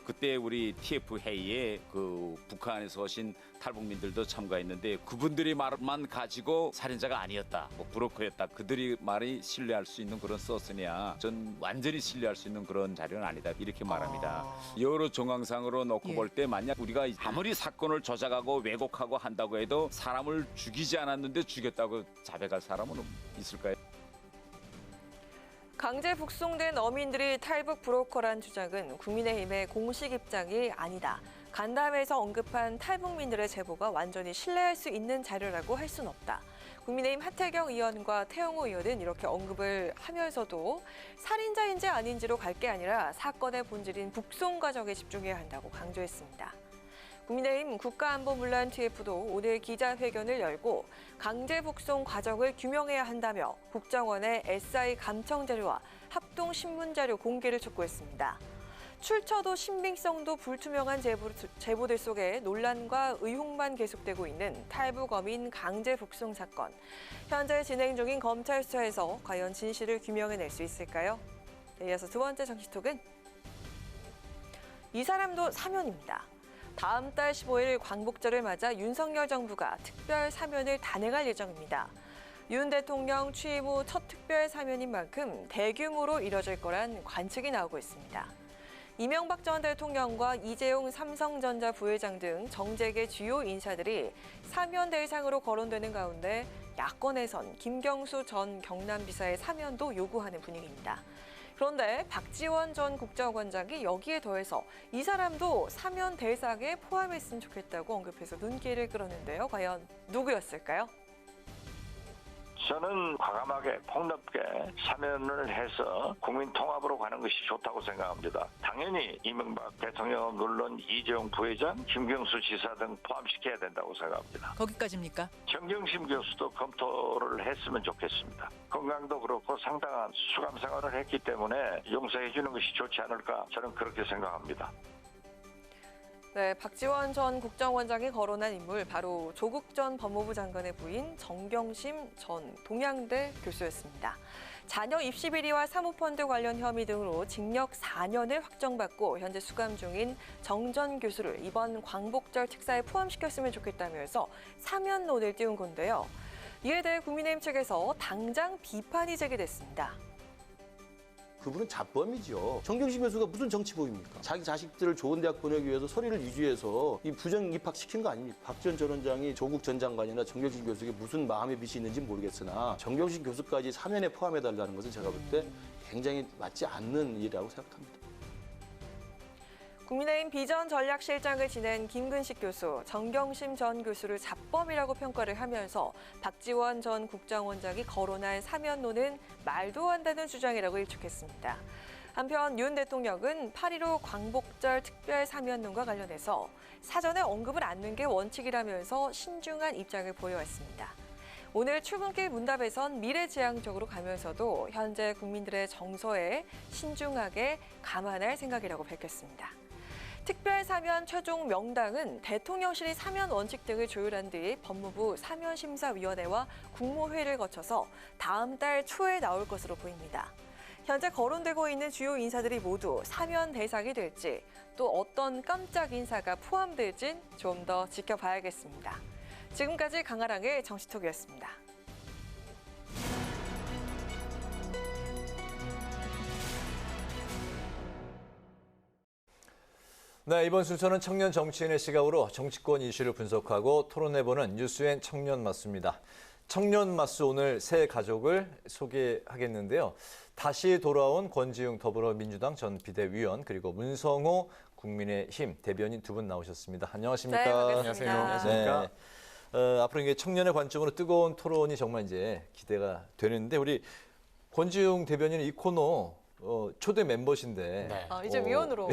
그때 우리 TF 회의에 그 북한에서 오신 탈북민들도 참가했는데 그분들이 말만 가지고 살인자가 아니었다, 뭐 브로커였다, 그들이 말이 신뢰할 수 있는 그런 소스냐, 전 완전히 신뢰할 수 있는 그런 자료는 아니다 이렇게 말합니다. 여러 정황상으로 놓고 볼 때 만약 우리가 아무리 사건을 조작하고 왜곡하고 한다고 해도 사람을 죽이지 않았는데 죽였다고 자백할 사람은 있을까요? 강제 북송된 어민들이 탈북 브로커란 주장은 국민의힘의 공식 입장이 아니다. 간담회에서 언급한 탈북민들의 제보가 완전히 신뢰할 수 있는 자료라고 할 수는 없다. 국민의힘 하태경 의원과 태영호 의원은 이렇게 언급을 하면서도 살인자인지 아닌지로 갈 게 아니라 사건의 본질인 북송 과정에 집중해야 한다고 강조했습니다. 국민의힘 국가안보문란 TF도 오늘 기자회견을 열고 강제 북송 과정을 규명해야 한다며 국정원의 SI 감청 자료와 합동 신문 자료 공개를 촉구했습니다. 출처도 신빙성도 불투명한 제보들 속에 논란과 의혹만 계속되고 있는 탈북어민 강제 북송 사건. 현재 진행 중인 검찰 수사에서 과연 진실을 규명해낼 수 있을까요? 네, 이어서 두 번째 정치톡은 이 사람도 사면입니다. 다음 달 15일 광복절을 맞아 윤석열 정부가 특별 사면을 단행할 예정입니다. 윤 대통령 취임 후 첫 특별 사면인 만큼 대규모로 이뤄질 거란 관측이 나오고 있습니다. 이명박 전 대통령과 이재용 삼성전자 부회장 등 정재계 주요 인사들이 사면 대상으로 거론되는 가운데 야권에선 김경수 전 경남지사의 사면도 요구하는 분위기입니다. 그런데 박지원 전 국정원장이 여기에 더해서 이 사람도 사면 대상에 포함했으면 좋겠다고 언급해서 눈길을 끌었는데요. 과연 누구였을까요? 저는 과감하게 폭넓게 사면을 해서 국민 통합으로 가는 것이 좋다고 생각합니다. 당연히 이명박 대통령은 물론 이재용 부회장, 김경수 지사 등 포함시켜야 된다고 생각합니다. 거기까지입니까? 정경심 교수도 검토를 했으면 좋겠습니다. 건강도 그렇고 상당한 수감 생활을 했기 때문에 용서해 주는 것이 좋지 않을까 저는 그렇게 생각합니다. 네, 박지원 전 국정원장이 거론한 인물 바로 조국 전 법무부 장관의 부인 정경심 전 동양대 교수였습니다. 자녀 입시 비리와 사모펀드 관련 혐의 등으로 징역 4년을 확정받고 현재 수감 중인 정 전 교수를 이번 광복절 특사에 포함시켰으면 좋겠다면서 사면론을 띄운 건데요. 이에 대해 국민의힘 측에서 당장 비판이 제기됐습니다. 그분은 잡범이죠. 정경심 교수가 무슨 정치보입니까? 자기 자식들을 좋은 대학 보내기 위해서 서류를 위조해서 이 부정 입학시킨 거 아닙니까? 박 전 원장이 조국 전 장관이나 정경심 교수에게 무슨 마음의 빛이 있는지 모르겠으나 정경심 교수까지 사면에 포함해달라는 것은 제가 볼 때 굉장히 맞지 않는 일이라고 생각합니다. 국민의힘 비전 전략실장을 지낸 김근식 교수, 정경심 전 교수를 잡범이라고 평가를 하면서 박지원 전 국정원장이 거론한 사면론은 말도 안 되는 주장이라고 일축했습니다. 한편 윤 대통령은 8.15 광복절 특별 사면론과 관련해서 사전에 언급을 않는 게 원칙이라면서 신중한 입장을 보여왔습니다. 오늘 출근길 문답에선 미래지향적으로 가면서도 현재 국민들의 정서에 신중하게 감안할 생각이라고 밝혔습니다. 특별 사면 최종 명당은 대통령실이 사면 원칙 등을 조율한 뒤 법무부 사면심사위원회와 국무회의를 거쳐서 다음 달 초에 나올 것으로 보입니다. 현재 거론되고 있는 주요 인사들이 모두 사면 대상이 될지 또 어떤 깜짝 인사가 포함될진 좀 더 지켜봐야겠습니다. 지금까지 강아랑의 정치톡이었습니다. 네, 이번 순서는 청년 정치인의 시각으로 정치권 이슈를 분석하고 토론해보는 뉴스엔 청년 마수입니다. 청년 마수 오늘 새 가족을 소개하겠는데요. 다시 돌아온 권지웅 더불어민주당 전 비대위원 그리고 문성호 국민의힘 대변인 두 분 나오셨습니다. 안녕하십니까? 네, 반갑습니다. 안녕하십니까? 네. 앞으로 이게 청년의 관점으로 뜨거운 토론이 정말 이제 기대가 되는데 우리 권지웅 대변인은 이 코너 초대 멤버신데 이제 위원으로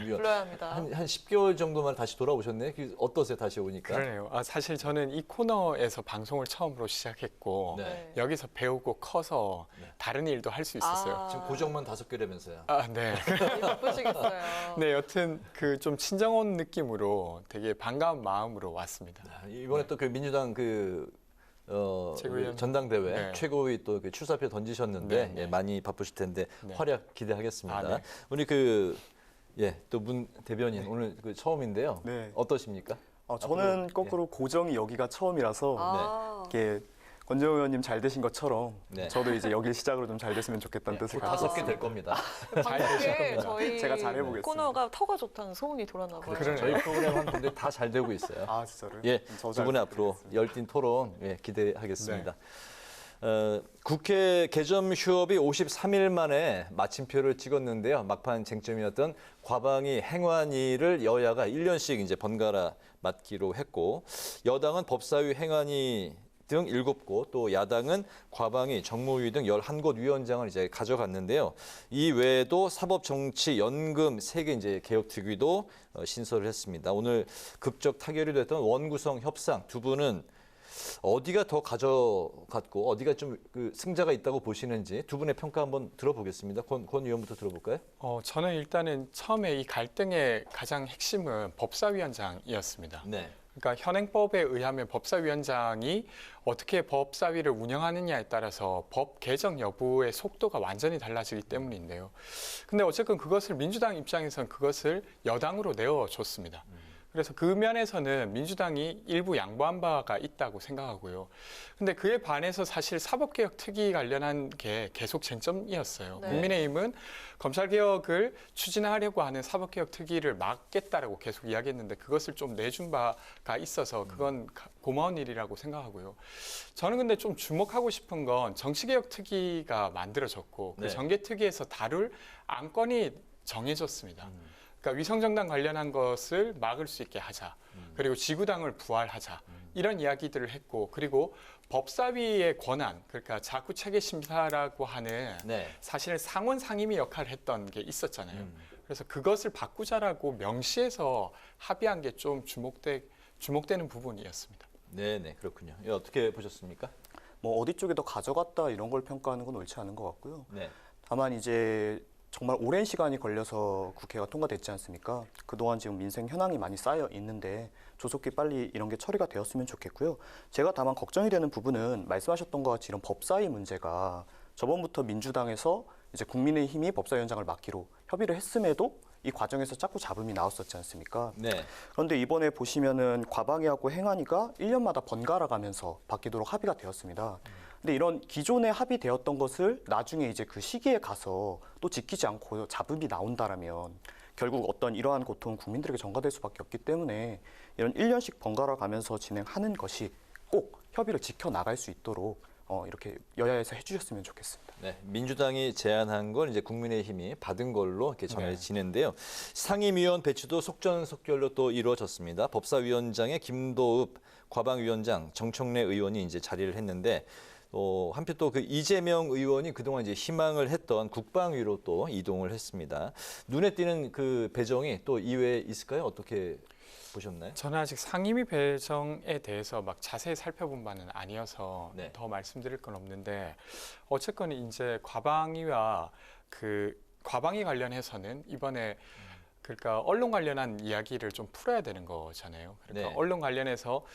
위원. 불러야 합니다. 한 10개월 정도만 다시 돌아오셨네요. 어떠세요? 다시 오니까? 그러네요. 사실 저는 이 코너에서 방송을 처음으로 시작했고 여기서 배우고 커서 다른 일도 할 수 있었어요. 지금 고정만 5개라면서요. 네. 바쁘시겠어요. 네, 여튼 그 좀 친정 온 느낌으로 되게 반가운 마음으로 왔습니다. 이번에 또 그 민주당 전당대회 최고위 또 그 출사표 던지셨는데 많이 바쁘실 텐데 활약 기대하겠습니다. 우리 또 문 대변인 오늘 처음인데요. 어떠십니까? 저는 거꾸로 고정이 여기가 처음이라서 이게 권지웅 의원님 잘 되신 것처럼 저도 이제 여기 시작으로 좀 잘 됐으면 좋겠다는 뜻을 가지고 5개 될 겁니다. 방송에 저희 제가 잘해보겠습니다. 코너가 터가 좋다는 소문이 돌았나 봐요. 저희 프로그램 한 군데 다 잘 되고 있어요. 진짜로요? 두 분의 앞으로 열띤 토론 기대하겠습니다. 국회 개점 휴업이 53일 만에 마침표를 찍었는데요. 막판 쟁점이었던 과방위 행안위를 여야가 1년씩 이제 번갈아 맡기로 했고 여당은 법사위 행안위 등 7곳, 또 야당은 과방위, 정무위 등 11곳 위원장을 이제 가져갔는데요. 이 외에도 사법정치연금 3개 이제 개혁특위도 신설을 했습니다. 오늘 극적 타결이 됐던 원구성 협상 두 분은 어디가 더 가져갔고 어디가 좀 그 승자가 있다고 보시는지 두 분의 평가 한번 들어보겠습니다. 권 의원부터 들어볼까요? 저는 일단은 처음에 이 갈등의 가장 핵심은 법사위원장이었습니다. 네. 그러니까 현행법에 의하면 법사위원장이 어떻게 법사위를 운영하느냐에 따라서 법 개정 여부의 속도가 완전히 달라지기 때문인데요. 근데 어쨌든 그것을 민주당 입장에서는 그것을 여당으로 내어줬습니다. 그래서 그 면에서는 민주당이 일부 양보한 바가 있다고 생각하고요. 근데 그에 반해서 사실 사법개혁 특위 관련한 게 계속 쟁점이었어요. 네. 국민의힘은 검찰개혁을 추진하려고 하는 사법개혁 특위를 막겠다라고 계속 이야기했는데 그것을 좀 내준 바가 있어서 그건 고마운 일이라고 생각하고요. 저는 근데 좀 주목하고 싶은 건 정치개혁 특위가 만들어졌고 그 네. 정개특위에서 다룰 안건이 정해졌습니다. 그러니까 위성정당 관련한 것을 막을 수 있게 하자. 그리고 지구당을 부활하자. 이런 이야기들을 했고 그리고 법사위의 권한, 그러니까 자구체계 심사라고 하는 네. 사실은 상원 상임위 역할을 했던 게 있었잖아요. 그래서 그것을 바꾸자라고 명시해서 합의한 게 좀 주목되는 부분이었습니다. 네, 그렇군요. 어떻게 보셨습니까? 뭐 어디 쪽에 더 가져갔다 이런 걸 평가하는 건 옳지 않은 것 같고요. 네. 다만 이제 정말 오랜 시간이 걸려서 국회가 통과됐지 않습니까? 그동안 지금 민생 현황이 많이 쌓여 있는데 조속히 빨리 이런 게 처리가 되었으면 좋겠고요. 제가 다만 걱정이 되는 부분은 말씀하셨던 것 같이 이런 법사위 문제가 저번부터 민주당에서 이제 국민의힘이 법사위원장을 맡기로 협의를 했음에도 이 과정에서 자꾸 잡음이 나왔었지 않습니까? 네. 그런데 이번에 보시면은 과방위하고 행안위가 1년마다 번갈아 가면서 바뀌도록 합의가 되었습니다. 근데 이런 기존에 합의되었던 것을 나중에 이제 그 시기에 가서 또 지키지 않고 잡음이 나온다라면 결국 어떤 이러한 고통은 국민들에게 전가될 수밖에 없기 때문에 이런 1년씩 번갈아 가면서 진행하는 것이 꼭 협의를 지켜나갈 수 있도록 이렇게 여야에서 해주셨으면 좋겠습니다. 네, 민주당이 제안한 걸 이제 국민의힘이 받은 걸로 이렇게 전해지는데요. 상임위원 배치도 속전속결로 또 이루어졌습니다. 법사위원장의 김도읍 과방위원장, 정청래 의원이 이제 자리를 했는데 한편 또 그 이재명 의원이 그동안 이제 희망을 했던 국방위로 또 이동을 했습니다. 눈에 띄는 그 배정이 또 이외에 있을까요? 어떻게 보셨나요? 저는 아직 상임위 배정에 대해서 막 자세히 살펴본 바는 아니어서 네. 더 말씀드릴 건 없는데 어쨌건 이제 과방위와 그 과방위 관련해서는 이번에 그러니까 언론 관련한 이야기를 좀 풀어야 되는 거잖아요. 그러니까 네. 언론 관련해서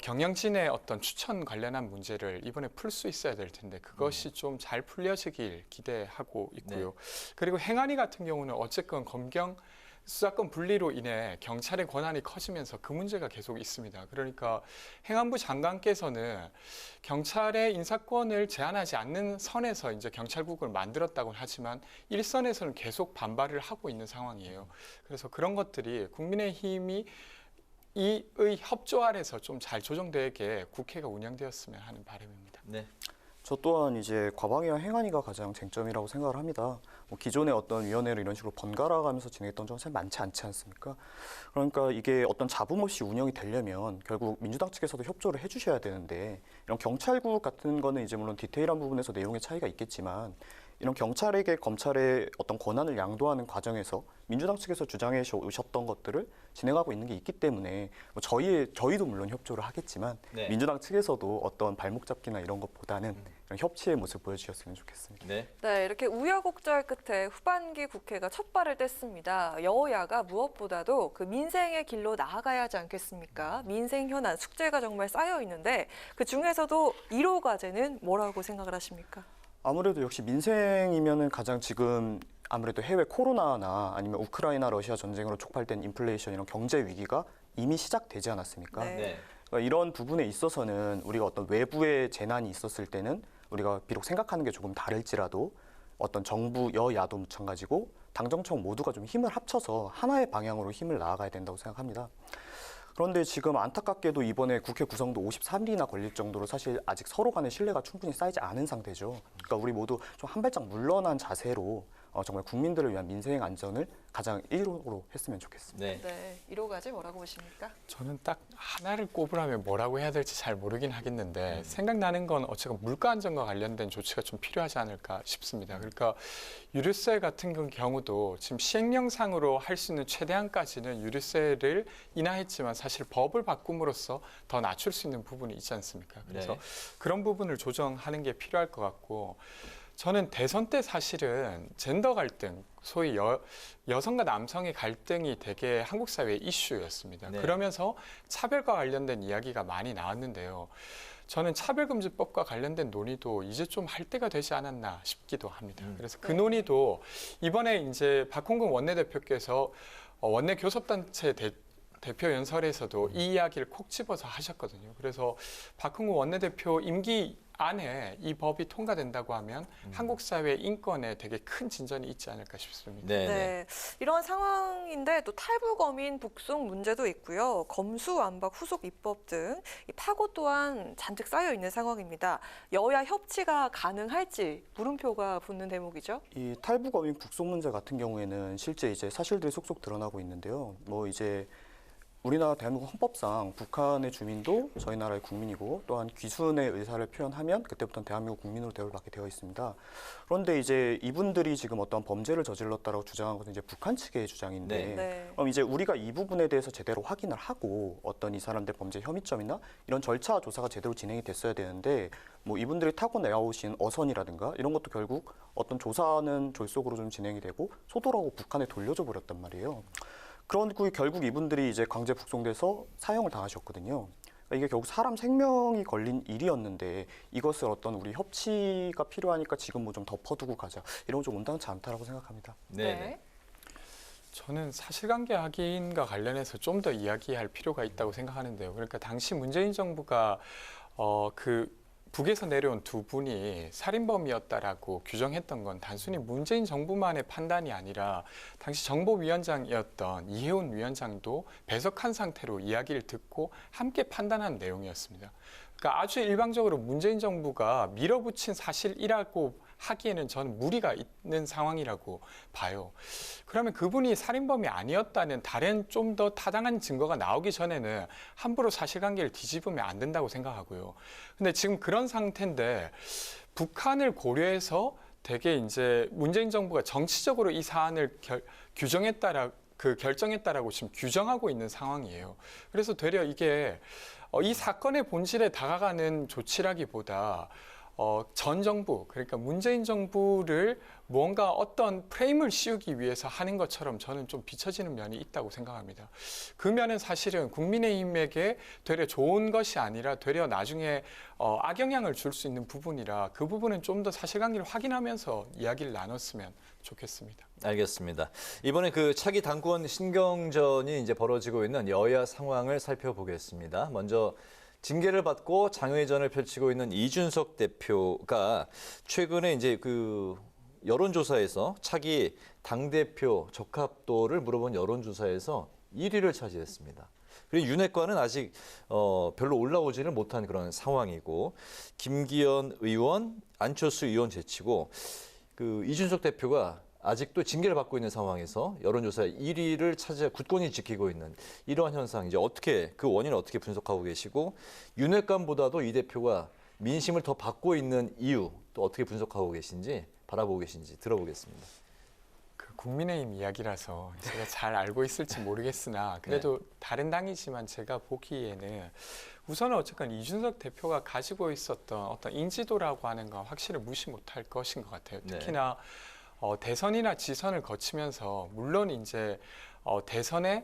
경영진의 어떤 추천 관련한 문제를 이번에 풀 수 있어야 될 텐데 그것이 좀 잘 풀려지길 기대하고 있고요. 그리고 행안위 같은 경우는 어쨌건 검경 수사권 분리로 인해 경찰의 권한이 커지면서 그 문제가 계속 있습니다. 그러니까 행안부 장관께서는 경찰의 인사권을 제한하지 않는 선에서 이제 경찰국을 만들었다고 하지만 일선에서는 계속 반발을 하고 있는 상황이에요. 그래서 그런 것들이 국민의힘이 이의 협조 아래서 좀 잘 조정되게 국회가 운영되었으면 하는 바람입니다. 네. 저 또한 이제 과방위와 행안위가 가장 쟁점이라고 생각을 합니다. 뭐 기존의 어떤 위원회를 이런 식으로 번갈아 가면서 진행했던 적은 사실 많지 않지 않습니까? 그러니까 이게 어떤 잡음 없이 운영이 되려면 결국 민주당 측에서도 협조를 해주셔야 되는데 이런 경찰국 같은 거는 이제 물론 디테일한 부분에서 내용의 차이가 있겠지만 이런 경찰에게 검찰의 어떤 권한을 양도하는 과정에서 민주당 측에서 주장해 오셨던 것들을 진행하고 있는 게 있기 때문에 뭐 저희도 물론 협조를 하겠지만 네. 민주당 측에서도 어떤 발목 잡기나 이런 것보다는 이런 협치의 모습 보여주셨으면 좋겠습니다. 네. 네, 이렇게 우여곡절 끝에 후반기 국회가 첫 발을 뗐습니다. 여야가 무엇보다도 그 민생의 길로 나아가야 하지 않겠습니까? 민생 현안, 숙제가 정말 쌓여 있는데 그 중에서도 1호 과제는 뭐라고 생각을 하십니까? 아무래도 역시 민생이면은 가장 지금 아무래도 해외 코로나나 아니면 우크라이나 러시아 전쟁으로 촉발된 인플레이션 이런 경제 위기가 이미 시작되지 않았습니까? 네. 그러니까 이런 부분에 있어서는 우리가 어떤 외부의 재난이 있었을 때는 우리가 비록 생각하는 게 조금 다를지라도 어떤 정부 여야도 마찬가지고 당정청 모두가 좀 힘을 합쳐서 하나의 방향으로 힘을 나아가야 된다고 생각합니다. 그런데 지금 안타깝게도 이번에 국회 구성도 53일이나 걸릴 정도로 사실 아직 서로 간의 신뢰가 충분히 쌓이지 않은 상태죠. 그러니까 우리 모두 좀 한 발짝 물러난 자세로 정말 국민들을 위한 민생 안전을 가장 1호로 했으면 좋겠습니다. 네. 1호까지 뭐라고 보십니까? 저는 딱 하나를 꼽으라면 뭐라고 해야 될지 잘 모르긴 하겠는데 생각나는 건 어쨌든 물가 안정과 관련된 조치가 좀 필요하지 않을까 싶습니다. 그러니까 유류세 같은 경우도 지금 시행령상으로 할 수 있는 최대한까지는 유류세를 인하했지만 사실 법을 바꿈으로써 더 낮출 수 있는 부분이 있지 않습니까? 그래서 그런 부분을 조정하는 게 필요할 것 같고 저는 대선 때 사실은 젠더 갈등, 소위 여성과 남성의 갈등이 되게 한국 사회의 이슈였습니다. 그러면서 차별과 관련된 이야기가 많이 나왔는데요. 저는 차별금지법과 관련된 논의도 이제 좀 할 때가 되지 않았나 싶기도 합니다. 그래서 그 논의도 이번에 이제 박홍근 원내대표께서 원내 교섭단체 대표 연설에서도 이 이야기를 콕 집어서 하셨거든요. 그래서 박홍근 원내대표 임기 안에 이 법이 통과된다고 하면 한국 사회 인권에 되게 큰 진전이 있지 않을까 싶습니다. 네. 이런 상황인데 또 탈북어민 북송 문제도 있고요. 검수완박 후속 입법 등 이 파고 또한 잔뜩 쌓여 있는 상황입니다. 여야 협치가 가능할지 물음표가 붙는 대목이죠. 이 탈북어민 북송 문제 같은 경우에는 실제 이제 사실들이 속속 드러나고 있는데요. 뭐 이제 우리나라 대한민국 헌법상 북한의 주민도 저희 나라의 국민이고 또한 귀순의 의사를 표현하면 그때부터는 대한민국 국민으로 대우를 받게 되어 있습니다. 그런데 이제 이분들이 지금 어떤 범죄를 저질렀다고 주장한 것은 이제 북한 측의 주장인데 그럼 이제 우리가 이 부분에 대해서 제대로 확인을 하고 어떤 이 사람들 범죄 혐의점이나 이런 절차 조사가 제대로 진행이 됐어야 되는데 뭐 이분들이 타고 내어오신 어선이라든가 이런 것도 결국 어떤 조사는 졸속으로 좀 진행이 되고 소도라고 북한에 돌려줘 버렸단 말이에요. 그런고 결국 이분들이 이제 강제 북송돼서 사형을 당하셨거든요. 그러니까 이게 결국 사람 생명이 걸린 일이었는데 이것을 어떤 우리 협치가 필요하니까 지금 뭐 좀 덮어두고 가자 이런 건 좀 온당치 않다라고 생각합니다. 네. 저는 사실관계 확인과 관련해서 좀 더 이야기할 필요가 있다고 생각하는데요. 그러니까 당시 문재인 정부가 북에서 내려온 두 분이 살인범이었다라고 규정했던 건 단순히 문재인 정부만의 판단이 아니라 당시 정보위원장이었던 이혜훈 위원장도 배석한 상태로 이야기를 듣고 함께 판단한 내용이었습니다. 그러니까 아주 일방적으로 문재인 정부가 밀어붙인 사실이라고 하기에는 저는 무리가 있는 상황이라고 봐요. 그러면 그분이 살인범이 아니었다는 다른 좀 더 타당한 증거가 나오기 전에는 함부로 사실관계를 뒤집으면 안 된다고 생각하고요. 근데 지금 그런 상태인데 북한을 고려해서 되게 이제 문재인 정부가 정치적으로 이 사안을 결정했다라고 지금 규정하고 있는 상황이에요. 그래서 되려 이게 이 사건의 본질에 다가가는 조치라기보다 전 정부, 그러니까 문재인 정부를 뭔가 어떤 프레임을 씌우기 위해서 하는 것처럼 저는 좀 비춰지는 면이 있다고 생각합니다. 그 면은 사실은 국민의힘에게 되려 좋은 것이 아니라 되려 나중에 악영향을 줄 수 있는 부분이라 그 부분은 좀 더 사실관계를 확인하면서 이야기를 나눴으면 좋겠습니다. 알겠습니다. 이번에 그 차기 당권 신경전이 이제 벌어지고 있는 여야 상황을 살펴보겠습니다. 먼저 징계를 받고 장외전을 펼치고 있는 이준석 대표가 최근에 이제 그 여론조사에서 차기 당대표 적합도를 물어본 여론조사에서 1위를 차지했습니다. 그리고 윤핵관은 아직 별로 올라오지를 못한 그런 상황이고 김기현 의원, 안철수 의원 제치고 그 이준석 대표가 아직도 징계를 받고 있는 상황에서 여론조사 1위를 차지해 굳건히 지키고 있는 이러한 현상, 이제 어떻게 그 원인을 어떻게 분석하고 계시고 윤핵관보다도 이 대표가 민심을 더 받고 있는 이유 또 어떻게 분석하고 계신지 바라보고 계신지 들어보겠습니다. 그 국민의힘 이야기라서 제가 잘 알고 있을지 모르겠으나 그래도 다른 당이지만 제가 보기에는 우선은 어쨌건 이준석 대표가 가지고 있었던 어떤 인지도라고 하는 건 확실히 무시 못할 것인 것 같아요. 특히나 대선이나 지선을 거치면서 물론 이제 대선의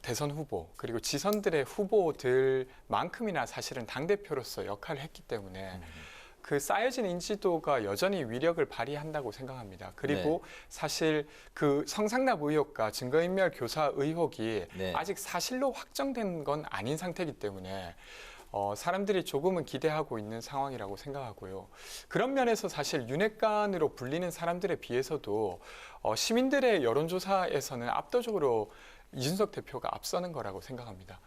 대선 후보 그리고 지선들의 후보들만큼이나 사실은 당대표로서 역할을 했기 때문에 그 쌓여진 인지도가 여전히 위력을 발휘한다고 생각합니다. 그리고 사실 그 성상납 의혹과 증거인멸 교사 의혹이 아직 사실로 확정된 건 아닌 상태이기 때문에 사람들이 조금은 기대하고 있는 상황이라고 생각하고요. 그런 면에서 사실 윤핵관으로 불리는 사람들에 비해서도 시민들의 여론조사에서는 압도적으로 이준석 대표가 앞서는 거라고 생각합니다.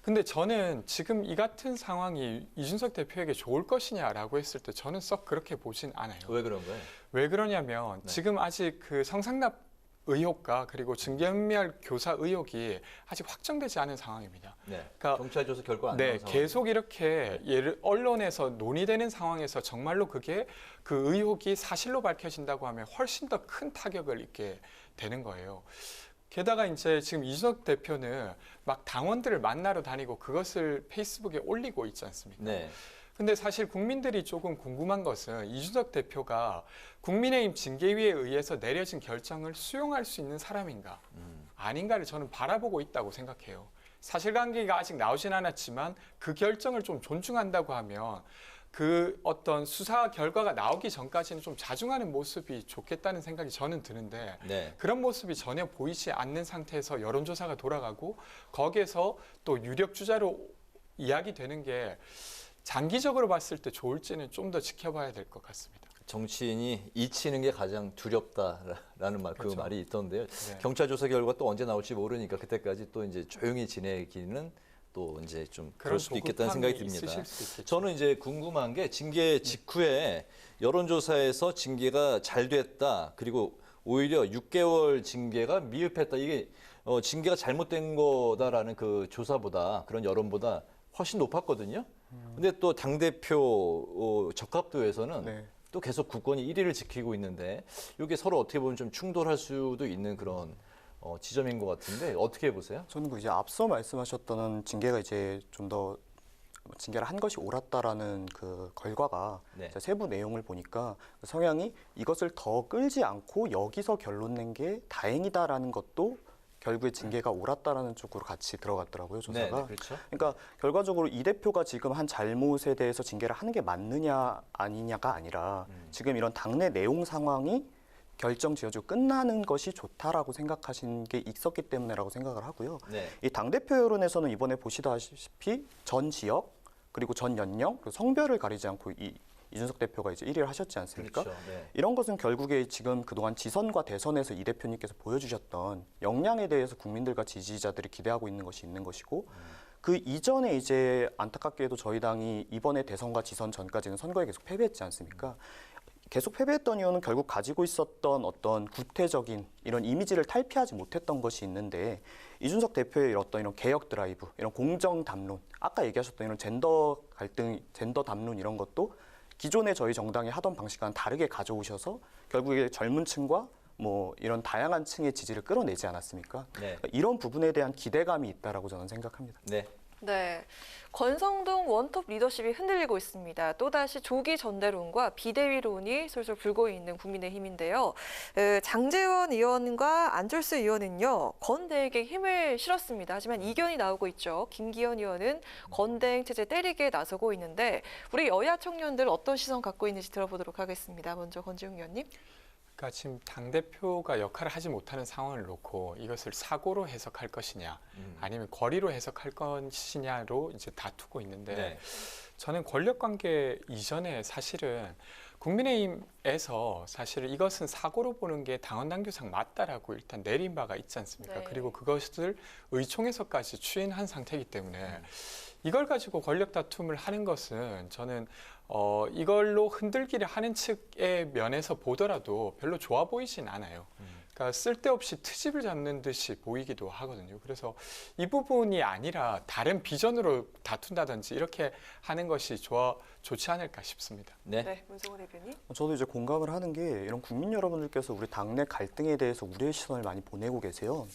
근데 저는 지금 이 같은 상황이 이준석 대표에게 좋을 것이냐라고 했을 때 저는 썩 그렇게 보진 않아요. 왜 그런 거예요? 왜 그러냐면 지금 아직 그 성상납 의혹과 그리고 증거인멸 교사 의혹이 아직 확정되지 않은 상황입니다. 네. 그러니까 경찰 조사 결과 안 나온 상황. 계속 이렇게 언론에서 논의되는 상황에서 정말로 그게 그 의혹이 사실로 밝혀진다고 하면 훨씬 더 큰 타격을 입게 되는 거예요. 게다가 이제 지금 이준석 대표는 막 당원들을 만나러 다니고 그것을 페이스북에 올리고 있지 않습니까? 네. 근데 사실 국민들이 조금 궁금한 것은 이준석 대표가 국민의힘 징계위에 의해서 내려진 결정을 수용할 수 있는 사람인가 아닌가를 저는 바라보고 있다고 생각해요. 사실관계가 아직 나오진 않았지만 그 결정을 좀 존중한다고 하면 그 어떤 수사 결과가 나오기 전까지는 좀 자중하는 모습이 좋겠다는 생각이 저는 드는데 네. 그런 모습이 전혀 보이지 않는 상태에서 여론조사가 돌아가고 거기에서 또 유력 주자로 이야기되는 게 장기적으로 봤을 때 좋을지는 좀 더 지켜봐야 될 것 같습니다. 정치인이 잊히는 게 가장 두렵다라는 말, 그렇죠. 그 말이 있던데요. 네. 경찰 조사 결과 또 언제 나올지 모르니까 그때까지 또 이제 조용히 지내기는 또 이제 좀 그럴 수도 있겠다는 생각이 듭니다. 저는 이제 궁금한 게 징계 직후에 여론조사에서 징계가 잘 됐다. 그리고 오히려 6개월 징계가 미흡했다. 이게 징계가 잘못된 거다라는 그 조사보다 그런 여론보다 훨씬 높았거든요. 근데 또 당대표 적합도에서는 또 계속 국권이 1위를 지키고 있는데 이게 서로 어떻게 보면 좀 충돌할 수도 있는 그런 지점인 것 같은데 어떻게 보세요? 저는 그 이제 앞서 말씀하셨던 징계가 이제 좀 더 징계를 한 것이 옳았다라는 그 결과가 세부 내용을 보니까 성향이 이것을 더 끌지 않고 여기서 결론 낸 게 다행이다라는 것도 결국에 징계가 옳았다라는 쪽으로 같이 들어갔더라고요, 조사가. 네, 그렇죠. 그러니까 결과적으로 이 대표가 지금 한 잘못에 대해서 징계를 하는 게 맞느냐 아니냐가 아니라 지금 이런 당내 내용 상황이 결정 지어지고 끝나는 것이 좋다라고 생각하신 게 있었기 때문에라고 생각을 하고요. 네. 이 당대표 여론에서는 이번에 보시다시피 전 지역 그리고 전 연령 그리고 성별을 가리지 않고 이준석 대표가 이제 1위를 하셨지 않습니까? 그렇죠. 네. 이런 것은 결국에 지금 그동안 지선과 대선에서 이 대표님께서 보여주셨던 역량에 대해서 국민들과 지지자들이 기대하고 있는 것이 있는 것이고 그 이전에 이제 안타깝게도 저희 당이 이번에 대선과 지선 전까지는 선거에 계속 패배했지 않습니까? 계속 패배했던 이유는 결국 가지고 있었던 어떤 구태적인 이런 이미지를 탈피하지 못했던 것이 있는데 이준석 대표의 어떤 이런 개혁 드라이브, 이런 공정 담론, 아까 얘기하셨던 이런 젠더 갈등, 젠더 담론 이런 것도 기존에 저희 정당이 하던 방식과는 다르게 가져오셔서 결국에 젊은 층과 뭐 이런 다양한 층의 지지를 끌어내지 않았습니까? 네. 그러니까 이런 부분에 대한 기대감이 있다라고 저는 생각합니다. 네. 네, 권성동 원톱 리더십이 흔들리고 있습니다. 또다시 조기 전대론과 비대위론이 솔솔 불고 있는 국민의힘인데요. 장제원 의원과 안철수 의원은요, 건대에게 힘을 실었습니다. 하지만 이견이 나오고 있죠. 김기현 의원은 건대행 체제 때리기에 나서고 있는데 우리 여야 청년들 어떤 시선 갖고 있는지 들어보도록 하겠습니다. 먼저 권지웅 의원님. 그러니까 지금 당대표가 역할을 하지 못하는 상황을 놓고 이것을 사고로 해석할 것이냐 아니면 거리로 해석할 것이냐로 이제 다투고 있는데 저는 권력관계 이전에 사실은 국민의힘에서 사실은 이것은 사고로 보는 게 당헌당규상 맞다라고 일단 내린 바가 있지 않습니까? 그리고 그것을 의총에서까지 추인한 상태이기 때문에 이걸 가지고 권력 다툼을 하는 것은 저는 이걸로 흔들기를 하는 측의 면에서 보더라도 별로 좋아 보이진 않아요. 그러니까 쓸데없이 트집을 잡는 듯이 보이기도 하거든요. 그래서 이 부분이 아니라 다른 비전으로 다툰다든지 이렇게 하는 것이 좋지 않을까 싶습니다. 네, 문성호 대표님. 저도 이제 공감을 하는 게 이런 국민 여러분들께서 우리 당내 갈등에 대해서 우려의 시선을 많이 보내고 계세요.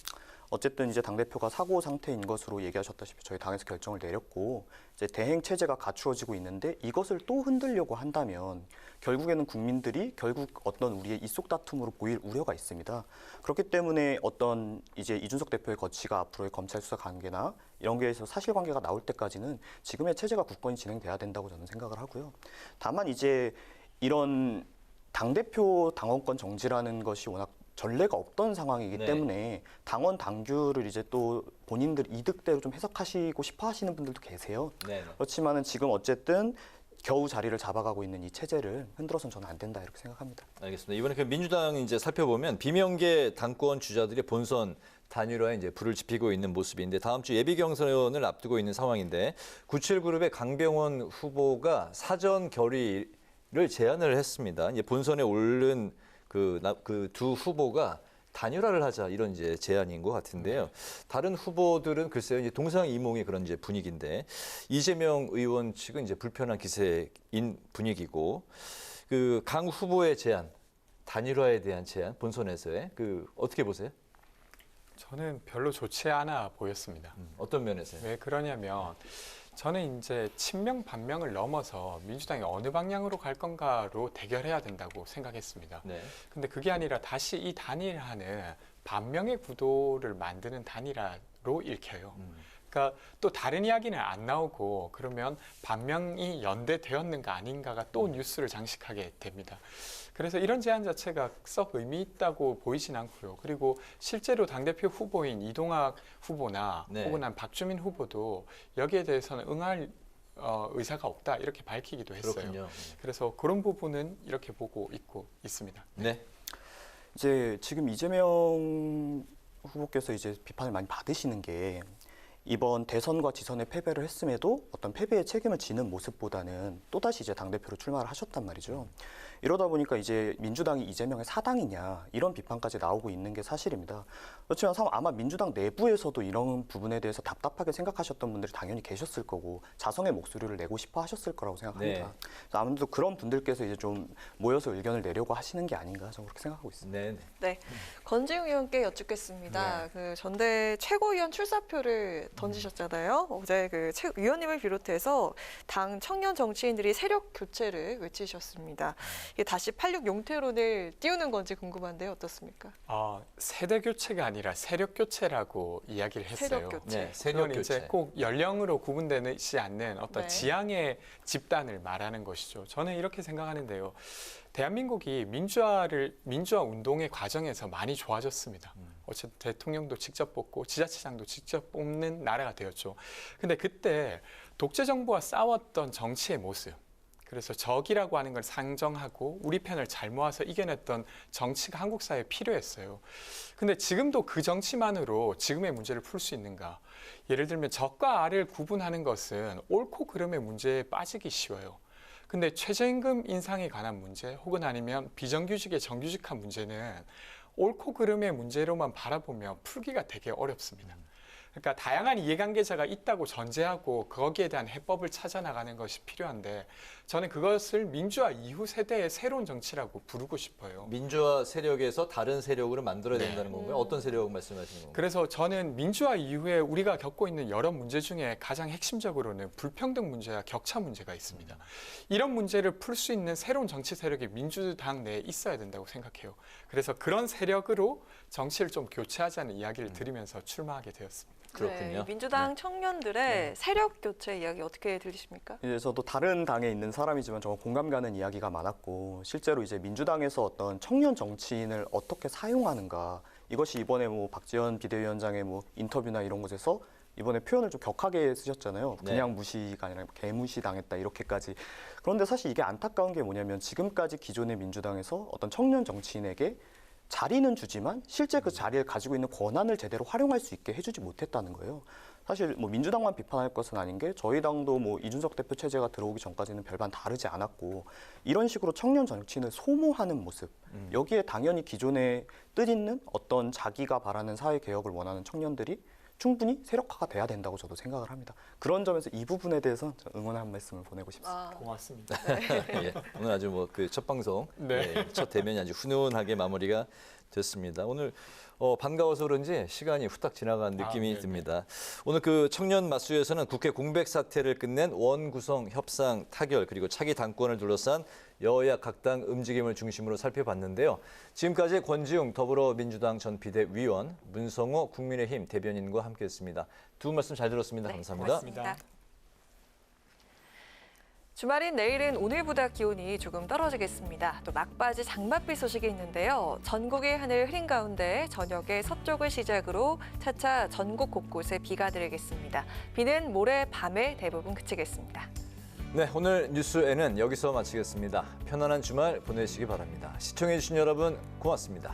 어쨌든 이제 당대표가 사고 상태인 것으로 얘기하셨다시피 저희 당에서 결정을 내렸고 이제 대행 체제가 갖추어지고 있는데 이것을 또 흔들려고 한다면 결국에는 국민들이 결국 어떤 우리의 입속 다툼으로 보일 우려가 있습니다. 그렇기 때문에 어떤 이제 이준석 대표의 거취가 앞으로의 검찰 수사 관계나 이런 게에서 사실관계가 나올 때까지는 지금의 체제가 굳건히 진행돼야 된다고 저는 생각을 하고요. 다만 이제 이런 당대표 당원권 정지라는 것이 워낙 전례가 없던 상황이기 때문에 당원 당규를 이제 또 본인들 이득대로 좀 해석하시고 싶어 하시는 분들도 계세요. 그렇지만은 지금 어쨌든 겨우 자리를 잡아가고 있는 이 체제를 흔들어서는 저는 안 된다 이렇게 생각합니다. 알겠습니다. 이번에 그 민주당 이제 살펴보면 비명계 당권 주자들이 본선 단일화에 이제 불을 지피고 있는 모습인데 다음 주 예비 경선을 앞두고 있는 상황인데 97그룹의 강병원 후보가 사전 결의를 제안을 했습니다. 이제 본선에 오른 그 두 후보가 단일화를 하자 이런 이제 제안인 것 같은데요. 다른 후보들은 글쎄요 이제 동상이몽의 그런 이제 분위기인데 이재명 의원 측은 이제 불편한 기세인 분위기고 그 강 후보의 제안 단일화에 대한 제안 본선에서의 그 어떻게 보세요? 저는 별로 좋지 않아 보였습니다. 어떤 면에서요? 왜 그러냐면 저는 이제 친명 반명을 넘어서 민주당이 어느 방향으로 갈 건가로 대결해야 된다고 생각했습니다. 네. 근데 그게 아니라 다시 이 단일화는 반명의 구도를 만드는 단일화로 읽혀요. 그러니까 또 다른 이야기는 안 나오고 그러면 반명이 연대되었는가 아닌가가 또 뉴스를 장식하게 됩니다. 그래서 이런 제안 자체가 썩 의미 있다고 보이진 않고요. 그리고 실제로 당대표 후보인 이동학 후보나 네. 혹은 박주민 후보도 여기에 대해서는 응할 의사가 없다 이렇게 밝히기도 했어요. 그렇군요. 그래서 그런 부분은 이렇게 보고 있습니다. 네. 이제 지금 이재명 후보께서 이제 비판을 많이 받으시는 게 이번 대선과 지선에 패배를 했음에도 어떤 패배의 책임을 지는 모습보다는 또다시 이제 당대표로 출마를 하셨단 말이죠. 이러다 보니까 이제 민주당이 이재명의 사당이냐 이런 비판까지 나오고 있는 게 사실입니다. 그렇지만 아마 민주당 내부에서도 이런 부분에 대해서 답답하게 생각하셨던 분들이 당연히 계셨을 거고 자성의 목소리를 내고 싶어 하셨을 거라고 생각합니다. 네. 아무래도 그런 분들께서 이제 좀 모여서 의견을 내려고 하시는 게 아닌가 저는 그렇게 생각하고 있습니다. 네. 네, 권지웅 의원께 여쭙겠습니다. 그 전대 최고위원 출사표를 던지셨잖아요. 어제 그 위원님을 비롯해서 당 청년 정치인들이 세력 교체를 외치셨습니다. 이게 다시 86 용태론을 띄우는 건지 궁금한데요. 어떻습니까? 세대 교체가 아니라 세력 교체라고 이야기를 했어요. 세력 교체. 네, 세력 교체. 이제 꼭 연령으로 구분되지 않는 어떤 네. 지향의 집단을 말하는 것이죠. 저는 이렇게 생각하는데요. 대한민국이 민주화 운동의 과정에서 많이 좋아졌습니다. 어쨌든 대통령도 직접 뽑고 지자체장도 직접 뽑는 나라가 되었죠. 근데 그때 독재 정부와 싸웠던 정치의 모습, 그래서 적이라고 하는 걸 상정하고 우리 편을 잘 모아서 이겨냈던 정치가 한국 사회에 필요했어요. 근데 지금도 그 정치만으로 지금의 문제를 풀 수 있는가? 예를 들면 적과 아를 구분하는 것은 옳고 그름의 문제에 빠지기 쉬워요. 근데 최저임금 인상에 관한 문제 혹은 아니면 비정규직의 정규직화 문제는 옳고 그름의 문제로만 바라보면 풀기가 되게 어렵습니다. 그러니까 다양한 이해관계자가 있다고 전제하고 거기에 대한 해법을 찾아 나가는 것이 필요한데 저는 그것을 민주화 이후 세대의 새로운 정치라고 부르고 싶어요. 민주화 세력에서 다른 세력으로 만들어야 된다는 건가요? 어떤 세력 말씀하시는 건가요? 그래서 저는 민주화 이후에 우리가 겪고 있는 여러 문제 중에 가장 핵심적으로는 불평등 문제와 격차 문제가 있습니다. 이런 문제를 풀 수 있는 새로운 정치 세력이 민주당 내에 있어야 된다고 생각해요. 그래서 그런 세력으로 정치를 좀 교체하자는 이야기를 드리면서 출마하게 되었습니다. 그렇군요. 네, 민주당 청년들의 세력 교체 이야기 어떻게 들리십니까? 이제 저도 다른 당에 있는 사람이지만 정말 공감 가는 이야기가 많았고 실제로 이제 민주당에서 어떤 청년 정치인을 어떻게 사용하는가 이것이 이번에 뭐 박지원 비대위원장의 뭐 인터뷰나 이런 곳에서 이번에 표현을 좀 격하게 쓰셨잖아요. 그냥 무시가 아니라 개무시 당했다 이렇게까지. 그런데 사실 이게 안타까운 게 뭐냐면 지금까지 기존의 민주당에서 어떤 청년 정치인에게 자리는 주지만 실제 그 자리를 가지고 있는 권한을 제대로 활용할 수 있게 해주지 못했다는 거예요. 사실 뭐 민주당만 비판할 것은 아닌 게 저희 당도 뭐 이준석 대표 체제가 들어오기 전까지는 별반 다르지 않았고 이런 식으로 청년 정치인을 소모하는 모습 여기에 당연히 기존에 뜻있는 어떤 자기가 바라는 사회 개혁을 원하는 청년들이 충분히 세력화가 돼야 된다고 저도 생각을 합니다. 그런 점에서 이 부분에 대해서 응원의 한 말씀을 보내고 싶습니다. 고맙습니다. 예, 오늘 아주 뭐 그 첫 방송, 네. 첫 대면이 아주 훈훈하게 마무리가 됐습니다. 오늘 반가워서 그런지 시간이 후딱 지나간 느낌이 듭니다. 오늘 그 청년 맞수에서는 국회 공백 사태를 끝낸 원구성 협상 타결 그리고 차기 당권을 둘러싼 여야 각 당 움직임을 중심으로 살펴봤는데요. 지금까지 권지웅 더불어민주당 전 비대위원, 문성호 국민의힘 대변인과 함께했습니다. 두 분 말씀 잘 들었습니다. 네, 감사합니다. 고맙습니다. 주말인 내일은 오늘보다 기온이 조금 떨어지겠습니다. 또 막바지 장맛비 소식이 있는데요. 전국의 하늘 흐린 가운데 저녁에 서쪽을 시작으로 차차 전국 곳곳에 비가 내리겠습니다. 비는 모레 밤에 대부분 그치겠습니다. 네, 오늘 뉴스에는 여기서 마치겠습니다. 편안한 주말 보내시기 바랍니다. 시청해주신 여러분 고맙습니다.